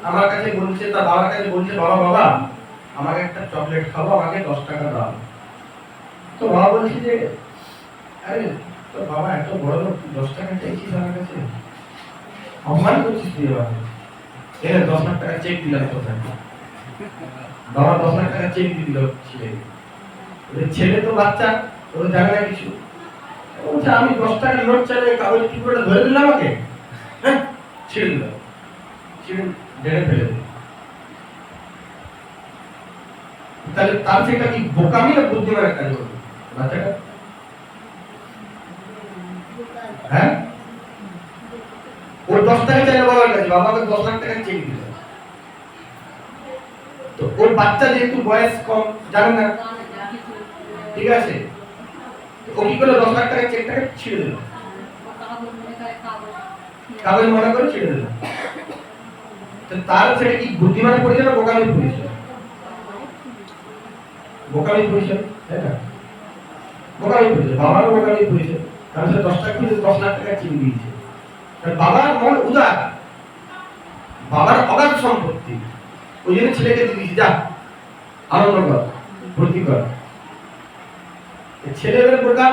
আমার কাছে বলছে, তার বাবার কাছে বলছে, বাবা বাবা আমাকে একটা চকলেট খাবো, আমাকে 10 টাকা দাও। তো বাবা বলছে যে আরে তোর বাবা এত বড় লোক, 10 টাকা চাইছিস আমার কাছে, অপমান করছিস তুই আমাকে। 10 লাখ টাকা চেক দিলাম কোথায়, বাবা 10 লাখ টাকা চেক দিয়ে দিল ছেলে তো বাচ্চা, ও জানে না কিছু। বলছে আমি 10 টাকার নোট চাইলে কাগজ টুকরোটা ধরে দিলাম আমাকে, হ্যাঁ, ছেড়ে দিলাম, ছেড়ে ডেড়ে ফেলে দিল। তাহলে তার সেটা কি বোকামি না বুদ্ধিমানের কাজ করবে বাচ্চাটা? হ্যাঁ, ওর 10 টাকা চাইলে বাবার কাছে, বাবাকে 10 লাখ টাকা চেক দিল। তো ওর বাচ্চা যেহেতু বয়স কম, জানে না, ঠিক আছে, ও কি করলো, 10 লাখ টাকা চেকটাকে ছিঁড়ে দিল, কাগজ মনে করে ছিঁড়ে দিল। তো তার সেটা কি বুদ্ধিমানের পরিচয় না বোকামির পরিচয়? বোকামির পরিচয়, তাই না? বোকামির পরিচয়, বাবারও বোকামির পরিচয়, কারণ সে 10 টাকা দিয়ে 10 লাখ টাকা চিনি দিয়েছে। বাবার মন উদার, বাবার অগাধ সম্পত্তি, ওই জন্য ছেলেকে দিয়েছি, যা আনন্দ কর, ভর্তি কর। ছেলেদের বোকা,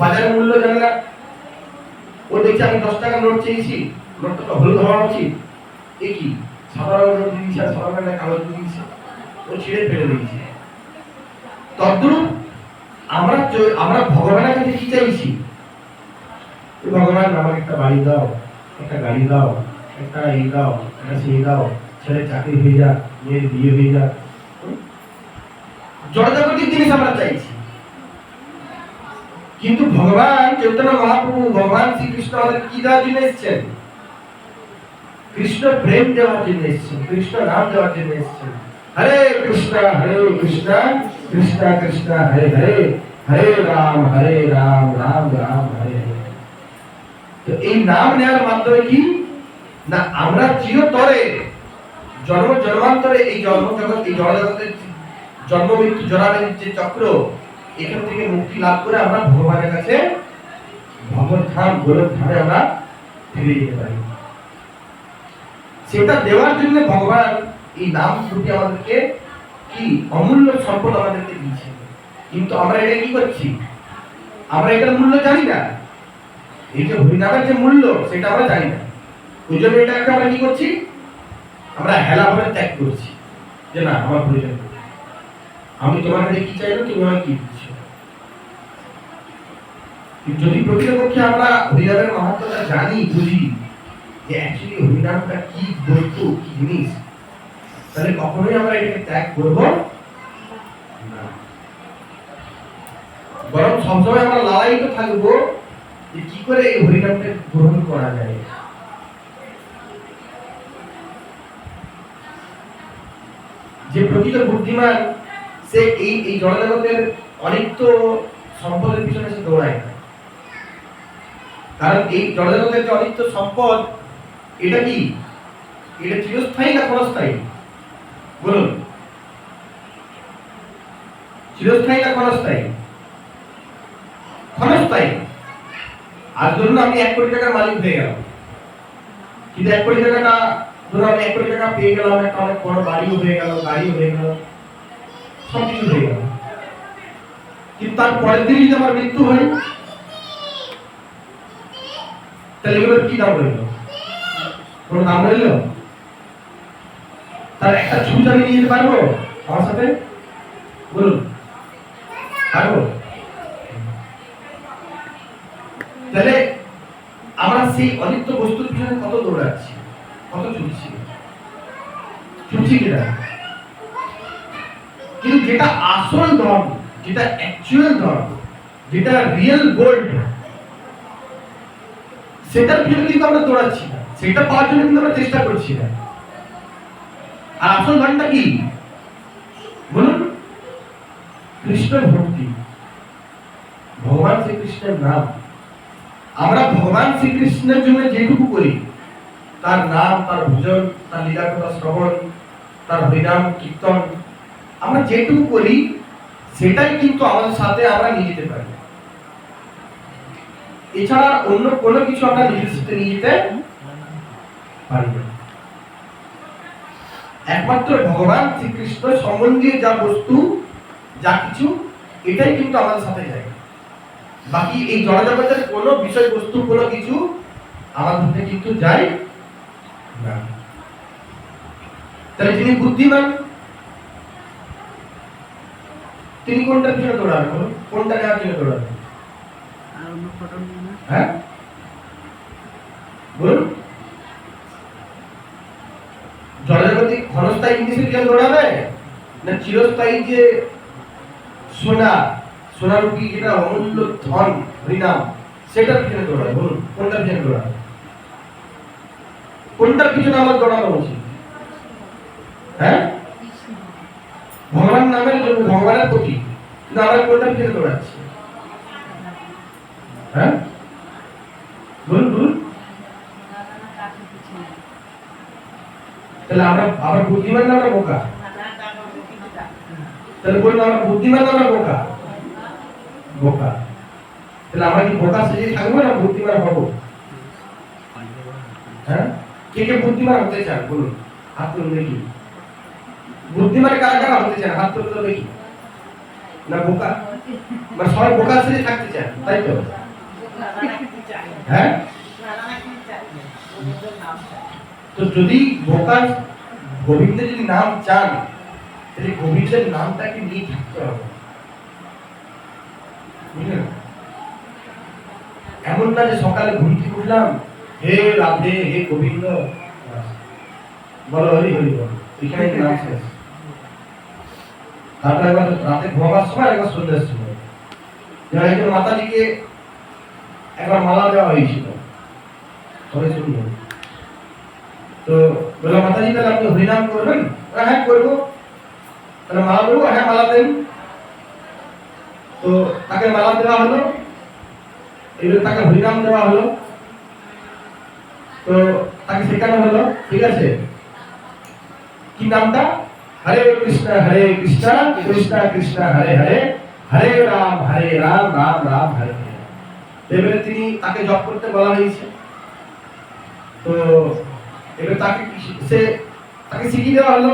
বাজারের মূল্য জানে না। ও দেখছে আমি 10 টাকা নোট চেয়েছি, নোটটা হলুদ হওয়া উচিত, এ কি সাদা রঙের নোট দিয়েছে আর সাদা রঙের কাগজ দিয়েছে, ও ছিঁড়ে ফেলে দিয়েছে। তদ্রূপ আমরা ভগবানের কাছে কি চাইছি? ভগবান আমাকে একটা বাড়ি দাও, একটা গাড়ি দাও, একটা এই দাও, একটা সেই দাও, ছেলে চাকরি হয়ে যাক, মেয়ের বিয়ে হয়ে যাক। জড়জাগতিক জিনিস আমরা চাইছি। কিন্তু ভগবান চৈতন্য মহাপ্রভু, ভগবান শ্রীকৃষ্ণ আমাদের কি দেওয়ার জন্য এসেছেন? কৃষ্ণ প্রেম দেওয়ার জন্য এসেছেন, কৃষ্ণ নাম দেওয়ার জন্য এসেছেন। হরে কৃষ্ণ কৃষ্ণ কৃষ্ণ হরে হরে, হরে রাম রাম রাম হরে হরে। তো এই নাম নেওয়ার মাধ্যমে কি না, আমরা চিরতরে জন্ম জন্মান্তরে এই জন্ম জগৎ, এই জড়জগতের জন্ম মৃত্যু জড়াবের যে চক্র, এখান থেকে মুক্তি লাভ করে আমরা ভগবানের কাছে ভগবদ্ধাম গোলকধামে আমরা ফিরে যেতে পারি। সেটা দেওয়ার জন্য ভগবান এই নাম রূপে আমাদেরকে কি অমূল্য সম্পদ আমাদেরকে দিয়েছে। কিন্তু আমরা এটা কি করছি? আমরা এটার মূল্য জানি না। এই যে হরিনামের যে মূল্য সেটা আমরা জানি না। ওই জন্য এটাকে আমরা কি করছি? আমরা হেলা ভাবে ত্যাগ করছি যে না আমার প্রয়োজন নেই, আমি তোমার কাছে কি চাইবো, তুমি আমাকে কি দিচ্ছ। যদি প্রকৃতপক্ষে আমরা হরিনামের মাহাত্ম্যটা জানি, বুঝি যে অ্যাকচুয়ালি হরিনামটা কি বস্তু, কি জিনিস, তাহলে কখনোই আমরা এটাকে ত্যাগ করবো না। বরং সবসময় আমরা লালায়িত থাকবো যে কি করে এই হরিনামটা গ্রহণ করা যায়। যে প্রকৃত বুদ্ধিমান সে এই জড়জগতের অনিত্য সম্পদের পিছনে সে দৌড়ায় না। কারণ এই জড়জগতের যে অনিত্য সম্পদ, এটা কি, এটা চিরস্থায়ী না ক্ষণস্থায়ী? বলুন, চিরস্থায়ী না ক্ষণস্থায়ী? ক্ষণস্থায়ী। আর ধরুন আমি 1 কোটি টাকার মালিক হয়ে গেলাম, কিন্তু 1 কোটি টাকাটা ধরুন আমি 1 কোটি টাকা পেয়ে গেলাম, একটা অনেক বড় বাড়িও হয়ে গেল, গাড়িও হয়ে গেল, সবকিছু হয়ে গেল। কিন্তু তার পরের দিন যদি আমার মৃত্যু হয়, তাহলে এগুলোর কি দাম রইল? কোনো দাম রইল? তার একটা ছুঁচ আমি নিয়ে যেতে পারবো আমার সাথে? বলুন, পারবো? তাহলে আমরা সেই অনিত্য বস্তুর পিছনে কত দৌড়াচ্ছি, কত ছুটছি, কিনা? কিন্তু যেটা আসল ধর্ম, যেটা অ্যাকচুয়াল ধর্ম, যেটা রিয়েল গোল্ড, সেটার পিছনে কিন্তু আমরা দৌড়াচ্ছি না, সেটা পাওয়ার জন্য কিন্তু আমরা চেষ্টা করছি না। আর আসল ধর্মটা কি বলুন? কৃষ্ণ ভক্তি, ভগবান শ্রীকৃষ্ণের নাম। আমরা ভগবান শ্রীকৃষ্ণের জন্য যেটুকু করি, তার নাম, তার ভজন, তার লীলা কথা শ্রবণ, তার হরিনাম কীর্তন, আমরা যেটুকু করি সেটাই কিন্তু আমাদের সাথে আমরা নিয়ে যেতে পারি। এছাড়া অন্য কোনো কিছু আমরা নিজের সাথে নিয়ে যেতে পারি না। একমাত্র ভগবান শ্রীকৃষ্ণ সম্বন্ধীয় যা বস্তু, যা কিছু, এটাই কিন্তু আমাদের সাথে যায়। বাকি এই জড়জগতের কোনো বিষয় বস্তু, কোনো কিছু আমাদের সাথে কিন্তু যায় না। তাহলে যিনি বুদ্ধিমান, তিনি কোনটার পিছনে দৌড়াবেন? বলুন, কোনটা নেওয়ার জন্য দৌড়াবেন? হ্যাঁ বলুন, জড়জগতিক ক্ষণস্থায়ী জিনিসের পিছনে দৌড়াবে, না চিরস্থায়ী যে সোনারূপী যেটা অমূল্য ধন হরিনাম, সেটার পিছনে দৌড়াবে? বলুন, কোনটার পিছনে দৌড়াবে? কোনটার পিছনে আমার দৌড়ানো উচিত? হ্যাঁ, ভগবান নামের জন্য, ভগবানের প্রতি, কিন্তু আমরা কোনটার পিছনে দৌড়াচ্ছি? হ্যাঁ বলুন বলুন। তাহলে আমরা বুদ্ধিমান না আমরা বোকা? তাহলে বলুন, আমরা বুদ্ধিমান না আমরা বোকা? বোকা। তাহলে আমরা কি বোকা সেজে থাকবো না বুদ্ধিমান হবো? হ্যাঁ, কে কে বুদ্ধিমান হতে চান? বলুন, হাত তুলুন দেখি। বুদ্ধিমান কারা কারা হতে চান? হাত তুলুন দেখি। না বোকা? মানে সবাই বোকার সেজে থাকতে চায়, তাই তো? হ্যাঁ, তো যদি বোকার গোবিন্দের যদি নাম চান, তাহলে গোবিন্দের নামটাকে নিয়ে থাকতে হবে, বুঝলেন? এমন না যে সকালে ঘুম থেকে উঠলাম, হে রাধে হে গোবিন্দ বলো হরি হরি বলো, এখানে নাম শেষ। তারপরে একবার রাতে ঘুমাবার সময়, একবার সন্ধ্যার সময় একজন মাতাজিকে একবার মালা দেওয়া হয়েছিল, সবাই শুনবেন। তো বললাম মাতাজি তাহলে আপনি হরিনাম করবেন? হ্যাঁ করবো। তাহলে মালা দেবো? হ্যাঁ মালা দেন। তো তাকে মালা দেওয়া হলো, এবার তাকে হরিনাম দেওয়া হলো, তো তাকে শেখানো হলো, ঠিক আছে? কি নামটা? হরে কৃষ্ণ কৃষ্ণ কৃষ্ণ হরে হরে, হরে রাম রাম রাম হরে হরে। এবারে তিনি তাকে জপ করতে বলা হয়েছে। তো এবার তাকে শিখিয়ে দেওয়া হলো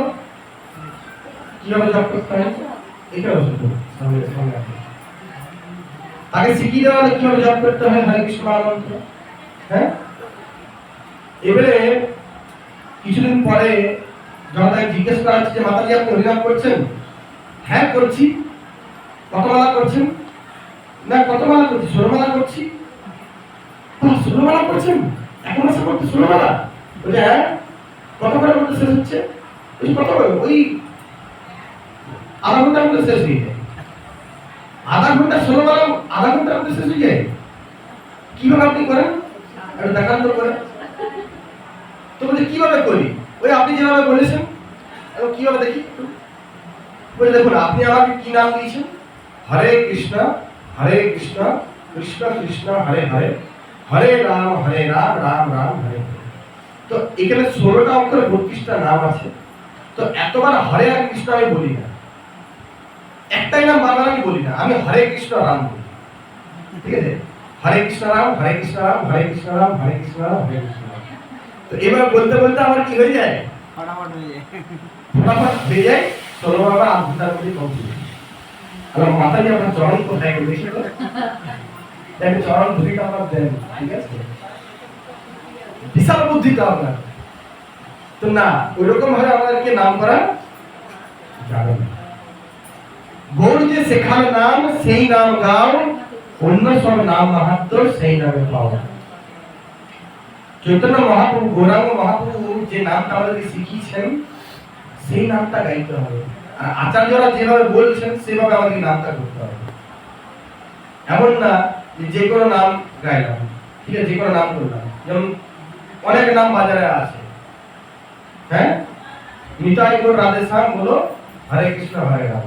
কিভাবে জপ করতে হয়। এখানে শুধু তাকে শিখিয়ে দেওয়া হলো কিভাবে জপ করতে হয় হরে কৃষ্ণ মহামন্ত্র। হ্যাঁ, এবারে কিছুদিন পরে যখন তাকে জিজ্ঞেস করা হচ্ছে যে মাতাজি আপনি হরিনাম করছেন? হ্যাঁ করছি। কত মালা করছেন? না কত মালা করছি, 16 মালা করছি। 16 মালা করছেন? এক মাসে করতে 16 মালা? বলছে হ্যাঁ। কত করে করতে শেষ হচ্ছে? কত করে? ওই আধা ঘন্টার মধ্যে শেষ হয়ে যায়। আধা ঘন্টা 16 মালা আধা ঘন্টার মধ্যে শেষ হয়ে যায়? কিভাবে আপনি করেন? একটু দেখান তো করে। তো বলছে কিভাবে করি? ওই আপনি যেভাবে বলেছেন কিভাবে দেখি। বলে দেখুন আপনি আমাকে কি নাম দিয়েছেন? হরে কৃষ্ণ কৃষ্ণ কৃষ্ণ হরে হরে, হরে রাম রাম রাম হরে হরে। তো এখানে 16টা অক্ষরে 32টা নাম আছে। তো এতবার হরে আর কৃষ্ণ আমি বলি না, একটাই নাম বারবার আমি বলি না, আমি হরে কৃষ্ণ রাম বলি, ঠিক আছে? হরে কৃষ্ণ রাম হরে কৃষ্ণ রাম হরে কৃষ্ণ রাম হরে কৃষ্ণ রাম হরে কৃষ্ণ রাম। তো এবার বলতে বলতে আমার কি হয়ে যায়? ফটাফট হয়ে যায়। 16 বার আধ ঘন্টার মধ্যে কমপ্লিট। আমার মাথায় আপনার চরণ কোথায় গেল বেশি করে দেখেন, চরণ ধুলিটা আপনার দেন, ঠিক আছে? বিশাল বুদ্ধিটা আপনার। তো না ওইরকম ভাবে আমাদেরকে নাম করা যাবে না। গৌর যে শেখার নাম সেই নাম গাও, অন্য সব নাম মাহাত্ম সেই নামে পাও। চৈতন্য মহাপ্রভু গৌরাঙ্গ মহাপ্রভু যে নামটা আমাদেরকে শিখিয়েছেন সেই নামটা গাইতে হবে, আর আচার্যরা যেভাবে বলছেন সেভাবে আমাদের নামটা করতে হবে। এমন না যে কোনো নাম গাইলাম, ঠিক আছে, যে কোনো নাম করলাম। যেমন অনেক নাম বাজারে আছে, হ্যাঁ, নিতাই গৌর রাধে শ্যাম বলো হরে কৃষ্ণ হরে রাম।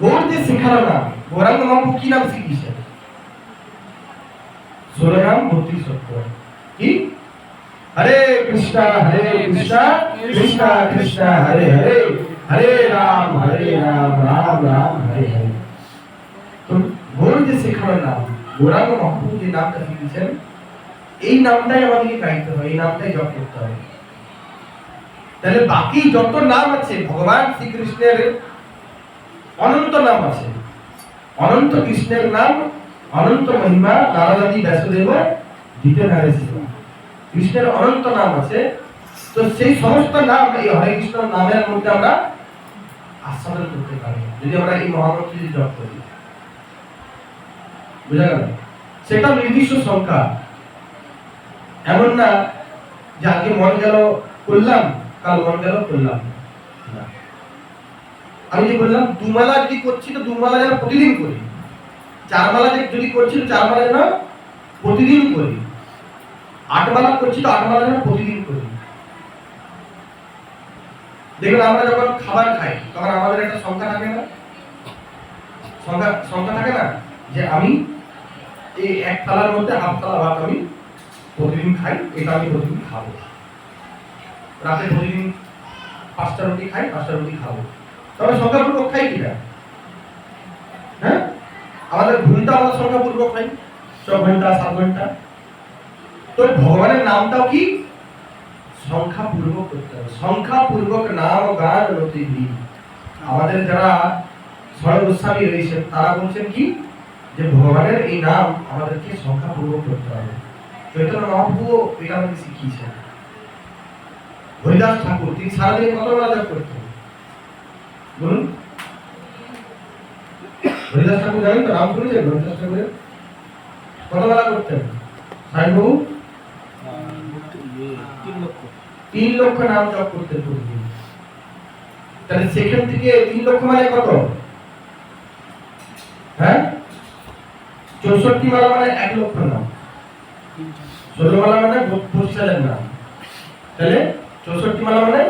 গৌর যে শেখানো নাম, গৌরাঙ্গ মহাপ্রভু কি নাম শিখিয়েছেন? 16 নাম 32 অক্ষর। কি? হরে কৃষ্ণ কৃষ্ণ কৃষ্ণ হরে হরে, হরে রাম রাম রাম হরে হরে। তো গৌর যে শেখানোর নাম, গৌরাঙ্গ মহাপ্রভু যে নামটা শিখিয়েছেন এই নামটাই আমাদেরকে গাইতে হয়, এই নামটাই জপ করতে হয়। তাহলে বাকি যত নাম আছে ভগবান শ্রীকৃষ্ণের অনন্ত নাম আছে, অনন্ত কৃষ্ণের নাম, অনন্ত মহিমা, নারদাদি ব্যাসদেব দিতে নারেছিল। কৃষ্ণের অনন্ত নাম আছে। তো সেই সমস্ত নাম এই হরে কৃষ্ণ নামের মধ্যে আমরা আস্বাদন করতে পারি যদি আমরা এই মহামন্ত্র জপ করি। বুঝা গেল? সেটা নির্দিষ্ট সংখ্যা, এমন না যে আজকে মন গেল করলাম, কাল মন গেল করলাম না। আমি যে বললাম দুমালা যদি করছি তো দুমালা যেন প্রতিদিন করি, 4 মালা যদি করছি তো 4 মালা যেন প্রতিদিন করি, 8 মালা করছি তো 8 মালা যেন প্রতিদিন করি। দেখবেন আমরা যখন খাবার খাই তখন আমাদের একটা সংখ্যা থাকে না, সংখ্যা থাকে না যে আমি এই এক থালার মধ্যে হাফ থালা ভাত আমি প্রতিদিন খাই, এটা আমি প্রতিদিন খাবো। রাতে প্রতিদিন 5টা রুটি খাই, 5টা রুটি খাবো। তবে সংখ্যাপূর্বক খাই কিনা? হ্যাঁ, আমাদের ঘুমটা আমরা সংখ্যাপূর্বক খাই, 6 ঘন্টা 7 ঘন্টা। তো ভগবানের নামটাও কি সংখ্যাপূর্বক করতে হবে। সংখ্যাপূর্বক নাম গান রতি। আমাদের যারা ছয় গোস্বামী রয়েছেন, তারা বলছেন কি যে ভগবানের এই নাম আমাদেরকে সংখ্যাপূর্বক করতে হবে। চৈতন্য মহাপ্রভু এটা আমাদের শিখিয়েছেন। হরিদাস ঠাকুর তিনি সারাদিনে কত বেলা জপ করতেন বলুন? হরিদাস ঠাকুর জানেন তো, নাম শুনেছেন হরিদাস ঠাকুরের? কত বেলা করতেন সাহেববাবু? 3 লক্ষ নাম জপ করতেন প্রতিদিন। তাহলে সেখান থেকে 3 লক্ষ মানে কত? হ্যাঁ, 64 মালা মানে 1 লক্ষ নাম, 16 মালা মানে 25,000 নাম। তাহলে 64 মালা মানে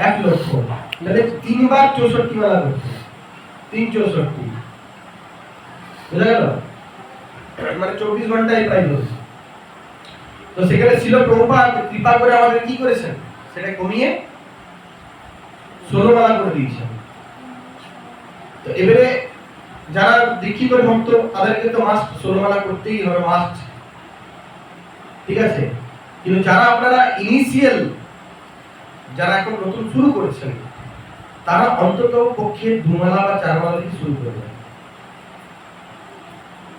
1 লক্ষ। তাহলে 3 বার 64 মালা করতে, 3 64, বুঝা গেল? মানে 24 ঘন্টায় প্রায় হলো। তো সেখানে ছিল প্রভুপাদ কৃপা করে আমাদের কি করেছেন, সেটা কমিয়ে 16 মালা করে দিয়েছেন। তো এবারে যারা দীক্ষিত ভক্ত তাদেরকে তো মাস্ট 16 মালা করতেই হবে, মাস্ট, ঠিক আছে? কিন্তু যারা আপনারা ইনিশিয়াল, যারা এখন নতুন শুরু করেছেন, তারা অন্তত পক্ষে 2 মালা বা 4 মালা থেকে শুরু করবেন।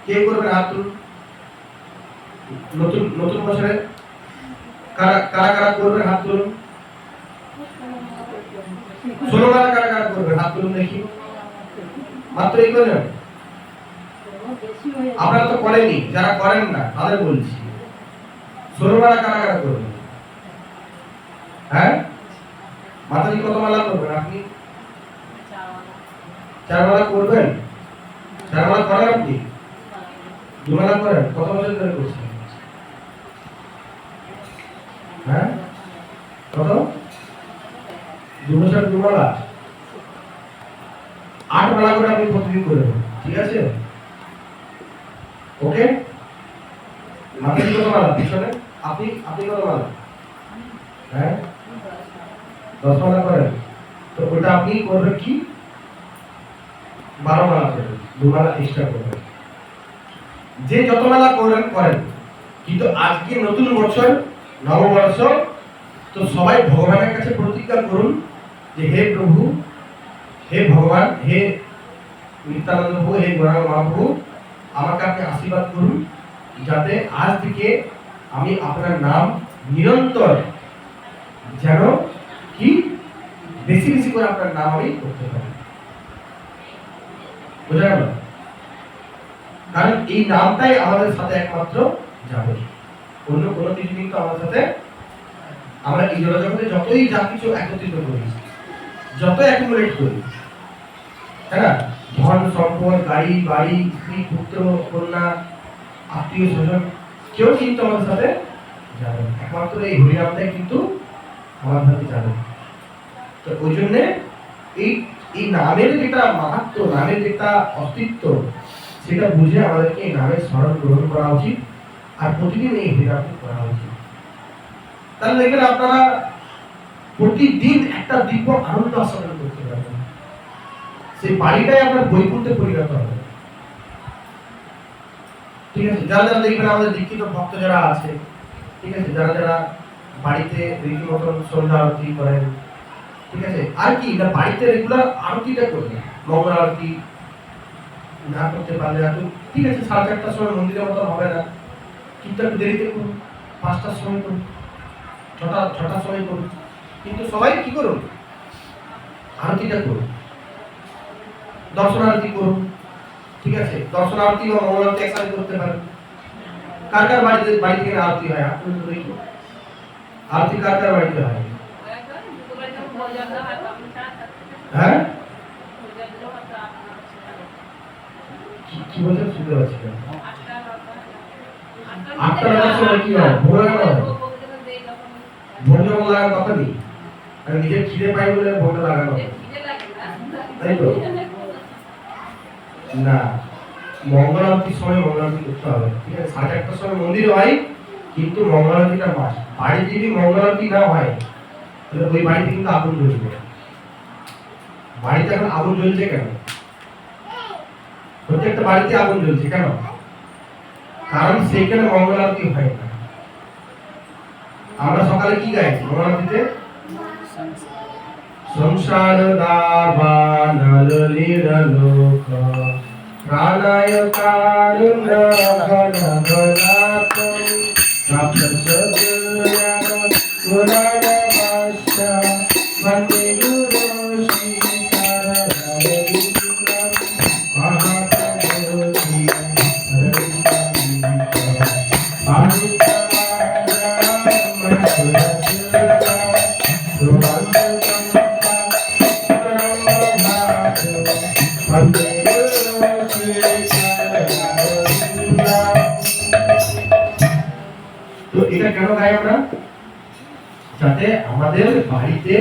কে করবেন হাত তুলুন। নতুন নতুন বছরে কারা কারা কারা করবেন হাত তুলুন। 16 মালা কারা কারা করবেন হাত তুলুন দেখি। মাত্র এই করবেন? আপনারা তো করেনই, যারা করেন না তাদের বলছি 16 মালা কারা কারা করবেন? হ্যাঁ, মাতাজি কত মালা করবেন আপনি? 4 মালা করবেন? 4 মালা করেন আপনি? 2 মালা করেন? কত বছর ধরে করছেন? হ্যাঁ, কত? 2 বছর 2 মালা, 8 মালা করে আপনি প্রতিদিন করবেন, ঠিক আছে? ওকে, মাতাজি কত মালা পিছনে? আপনি আপনি কত মালা? হ্যাঁ, 10 মালা করেন। তো ওটা আপনি করবেন কি 12 মালা করবেন, 2 মালা এক্সট্রা করবেন। যে যত মালা করেন করেন, কিন্তু আজকে নতুন বছর, নববর্ষ, তো সবাই ভগবানের কাছে প্রতিজ্ঞা করুন যে হে প্রভু, হে ভগবান, হে নিত্যানন্দ প্রভু, হে গৌরাঙ্গ মহাপ্রভু, আমাকে আপনি আশীর্বাদ করুন যাতে আজ থেকে আমি আপনার নাম নিরন্তর যেন কি বেশি বেশি করে আপনার নাম আমি করতে পারি। বুঝা গেল? কারণ এই নামটাই আমাদের সাথে একমাত্র যাবে, অন্য কোনো কিছু কিন্তু আমার সাথে, আমরা এই জগতে যতই যা কিছু একত্রিত করি, যত অ্যাকুমুলেট করি, হ্যাঁ, ধন সম্পদ, গাড়ি বাড়ি, স্ত্রী পুত্র কন্যা আত্মীয় স্বজন, কেউ কিন্তু আমাদের সাথে যাবে, একমাত্র এই হরিনামটাই কিন্তু আমার সাথে যাবে। তো ওই জন্য এই নামের যেটা মাহাত্ম, নামের যেটা অস্তিত্ব, সেটা বুঝে আমাদেরকে এই নামের স্মরণ গ্রহণ করা উচিত, আর প্রতিদিন এই হরিনামটি করা উচিত। তাহলে দেখবেন আপনারা প্রতিদিন একটা দিব্য আনন্দ আস্বাদন করতে পারবেন, সেই বাড়িটাই আপনার বৈকুণ্ঠে পরিণত হবে, ঠিক আছে? যারা যারা দেখবেন আমাদের দীক্ষিত ভক্ত যারা আছে, ঠিক আছে, যারা যারা বাড়িতে রীতিমতন সন্ধ্যা আরতি করেন, ঠিক আছে, আর কি না বাড়িতে রেগুলার আরতিটা করবেন, মঙ্গল আরতি না করতে পারলে এখন ঠিক আছে, 4:30টার সময় মন্দিরের মতো হবে না, কিন্তু একটু দেরিতে করুন, 5টার সময় করুন, 6টার সময় করুন, কিন্তু সবাই কি করুন, আরতিটা করুন, দর্শন আরতি করুন, ঠিক আছে? দর্শন আরতি বা মঙ্গল আরতি একসাথে করতে পারেন। কার কার বাড়ি থেকে আরতি হয় আপনাদের তো দেখি, আরতি কার কার বাড়িতে হয়? হ্যাঁ, কি বলছেন শুনতে পাচ্ছি না। 8টার সময় কি হয়? ভোর লাগানো হয়? ভোর যখন লাগার কথা নেই, আর নিজের খিদে পাই বলে ভোরটা লাগানো হয়, তাই তো? না, মঙ্গল আরতির সময় মঙ্গল আরতি করতে হবে, ঠিক আছে? 8:30টার সময় মন্দিরে হয়, কিন্তু মঙ্গল আরতিটা মাস। বাড়িতে যদি মঙ্গল আরতি না হয় তাহলে ওই বাড়িতে কিন্তু আগুন জ্বলবে। বাড়িতে এখন আগুন জ্বলছে কেন? প্রত্যেকটা বাড়িতে আগুন জ্বলছে কেন? কারণ সেখানে মঙ্গল আরতি হয় না। আমরা সকালে কি গাইছি মঙ্গল আরতিতে? সংসার দাবানল লীললোক প্রাণায় কারুণ্য ঘন ঘনাতম প্রাপ্ত সদুর্যান পুনরবাস্য বন্দে গুরু শ্রীধর হরিবিন্দম মহাপ্রভু শ্রী তো এটা কেন গাই আমরা? যাতে আমাদের বাড়িতে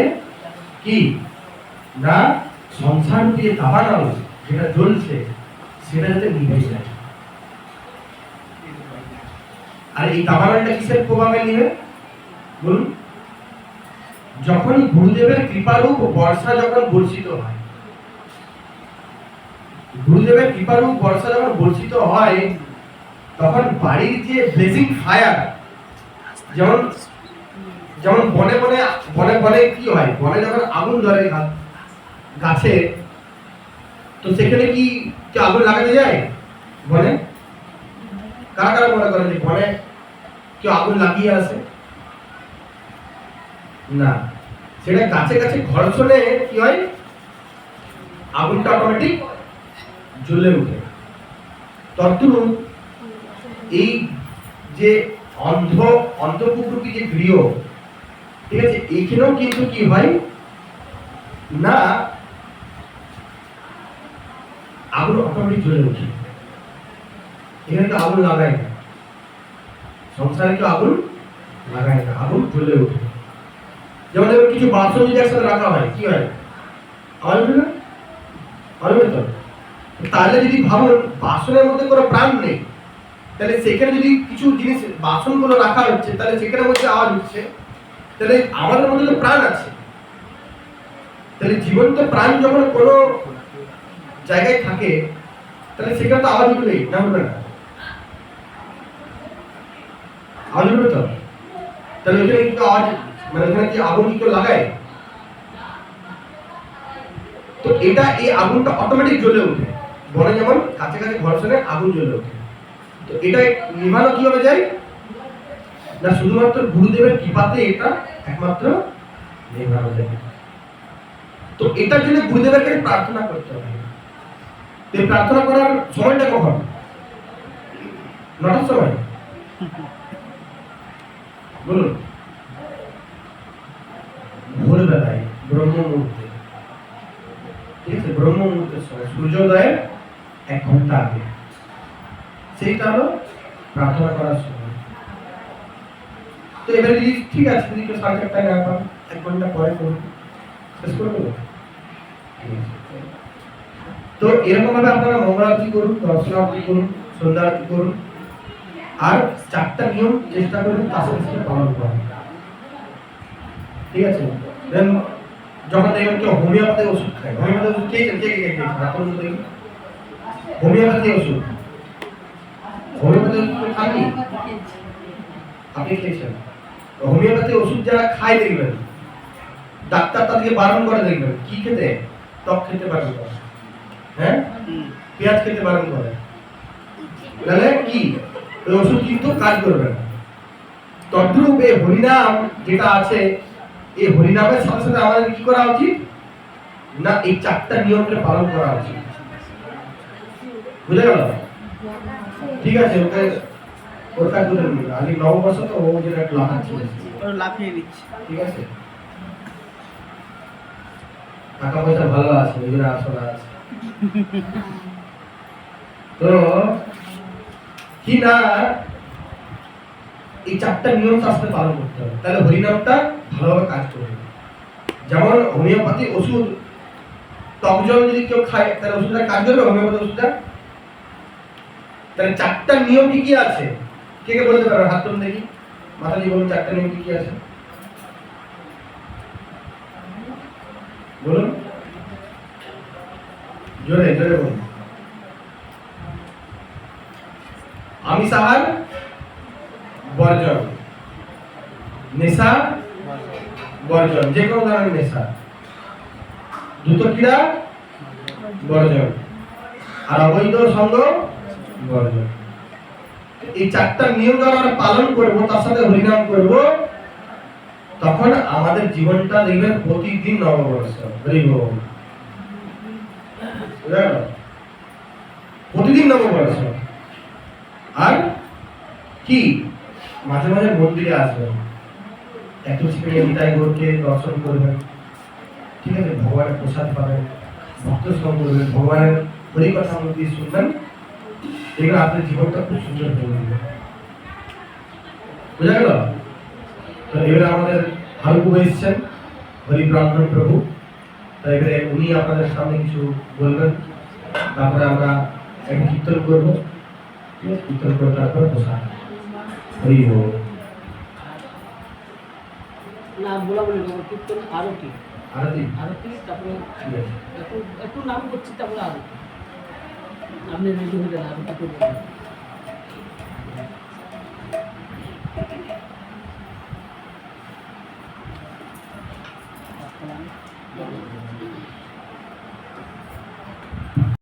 কি না সংসার দিয়ে দাবানল যেটা জ্বলছে সেটা যাতে নিভে যায়। আর এই দাবানলটা কিসের প্রভাবে নিবে বলুন? যখন গুরুদেবের কৃপারূপ বর্ষা যখন বর্ষিত হয়, গুরুদেবের কৃপারূপ বর্ষা যখন বর্ষিত হয়, তখন বাড়ির যে ব্লেজিং ফায়ার, যেমন যেমন বনে বনে বনে বনে কি হয়, বনে যখন আগুন ধরে গাছে, তো সেখানে কি আগুন লাগাতে যায় বনে? কারা কারা মনে করে যে বনে কেউ আগুন লাগিয়ে আসে? না, সেটা গাছে গাছে ঘর্ষণে কি হয়, আগুনটা অটোমেটিক জ্বলে উঠে। তদ্রূপ এই যে অন্ধকুকুরকি যে গৃহ, ঠিক আছে, এইখানেও কিন্তু কি হয় না, আগুন অটোমেটিক জ্বলে উঠে। এখানে তো আগুন লাগায় না, সংসারে কেউ আগুন লাগায় না, আগুন জ্বলে উঠে। যেমন এবার কিছু বাসন যদি একসাথে রাখা হয়, কি হয়? আওয়াজ হবে না? আওয়াজ হবে তো? তাহলে যদি ভাবুন বাসনের মধ্যে কোনো প্রাণ নেই, তাহলে সেখানে যদি কিছু জিনিস বাসনগুলো রাখা হচ্ছে, তাহলে সেখানের মধ্যে আওয়াজ হচ্ছে, তাহলে আমাদের মধ্যে তো প্রাণ আছে। তাহলে জীবন্ত প্রাণ যখন কোনো জায়গায় থাকে, তাহলে সেখানে তো আওয়াজ উঠবেই, না উঠবে না? আওয়াজ উঠবে তো? তাহলে ওইখানে কিন্তু আওয়াজ, মানে ওখানে কি আগুন কি কেউ লাগায়? তো এটা, এই আগুনটা অটোমেটিক জ্বলে ওঠে। বনে যেমন কাছে কাছে ঘর্ষণে আগুন জ্বলে ওঠে। তো এটা নিভানো কিভাবে যায় না, শুধুমাত্র গুরুদেবের কৃপাতে এটা একমাত্র নিভানো যায়। তো এটার জন্য গুরুদেবের কাছে প্রার্থনা করতে হবে। এই প্রার্থনা করার সময়টা কখন? 9টার সময় বলুন, ভোরবেলায় ব্রহ্ম মুহূর্তে, ঠিক আছে, ব্রহ্ম মুহূর্তের সময় সূর্যোদয়ের 1 ঘন্টা আগে, সেইটা হলো প্রার্থনা করার সময়। তো এবারে যদি ঠিক আছে, যদি কেউ 4:30টায় না পান, 1 ঘন্টা পরে করুন, শেষ করে দেবো। তো এরকম ভাবে আপনারা মঙ্গলারতি করুন, দর্শনারতি করুন, সন্ধ্যারতি করুন, আর 4টা নিয়ম চেষ্টা করুন তার সাথে পালন করার। ঠিক আছে? দেন যখন দেখবেন কেউ হোমিওপ্যাথি ওষুধ খায়, হোমিওপ্যাথি ওষুধ খেয়েছেন? কে আপনার মধ্যে হোমিওপ্যাথি ওষুধ, হোমিওপ্যাথি ওষুধ খাননি? আপনি খেয়েছেন? হোমিওপ্যাথি ওষুধ যারা খায় দেখবেন ডাক্তার তাদেরকে বারণ করে, দেখবেন কি খেতে, টক খেতে বারণ করে, হ্যাঁ, পেঁয়াজ খেতে বারণ করে, তাহলে কি ওই ওষুধ কিন্তু কাজ করবে না। তদ্রূপ এই হরিনাম যেটা আছে, এই হরিনামের সাথে সাথে আমাদের কি করা উচিত না, এই 4টা নিয়মকে পালন করা উচিত। বুঝে গেল? ঠিক আছে, ওকে ওর কাজ করে নিন। আজকে নববর্ষ তো, ও যেটা একটু লাফাচ্ছে, লাফিয়ে দিচ্ছে, ঠিক আছে, টাকা পয়সা ভালো আছে, নিজের আসলে আছে। তো কি না, এই 4টা নিয়ম শাস্ত্রে পালন করতে হবে, তাহলে হরিনামটা ভালোভাবে কাজ করবে। যেমন হোমিওপ্যাথি ওষুধ, টক জল যদি কেউ খায়, তাহলে ওষুধটা কাজ করবে হোমিওপ্যাথি ওষুধটা? তাহলে 4টা নিয়ম কি কি আছে? কে কে বলতে পারবে? হাত তুলুন দেখি, মাতাজি বলুন 4টা নিয়ম কি কি আছে বলুন, জোরে জোরে বলুন। আমিষ আহার বর্জন, নেশা বর্জন, যে কোনো ধরনের নেশা, দ্রুত ক্রীড়া বর্জন, আর অবৈধ সঙ্গ বর্জন। এই চারটা নিয়ম যখন আমরা পালন করব, তার সাথে হরিনাম করব, তখন আমাদের জীবনটা দেখবেন প্রতিদিন নববর্ষ। হরি বল, প্রতিদিন নববর্ষ। আর কি মাঝে মাঝে মন্দিরে আসবেন, একটু নিতাই গৌরকে দর্শন করবেন, ঠিক আছে, ভগবানের প্রসাদ পাবেন, ভক্ত সঙ্গ করবেন, ভগবানের হরি কথা মধ্যে শুনবেন, দেখবেন আপনার জীবনটা খুব সুন্দর হয়ে যাবে। বোঝা গেল? তো এবারে আমাদের হারুকু এসছেন, হরি ব্রাহ্মণ প্রভু। তো এবারে উনি আপনাদের সামনে কিছু বলবেন, তারপরে আমরা একটা কীর্তন করবো, কীর্তন করে তারপরে প্রসাদ। হরি বল। না বলা বলি না, কীর্তন আরতি, আরতি আরতি তারপরে ঠিক আছে। একটু নাম করছি, তারপরে আরতি। আপনি রেডি হয়ে যান, আরতি করবেন।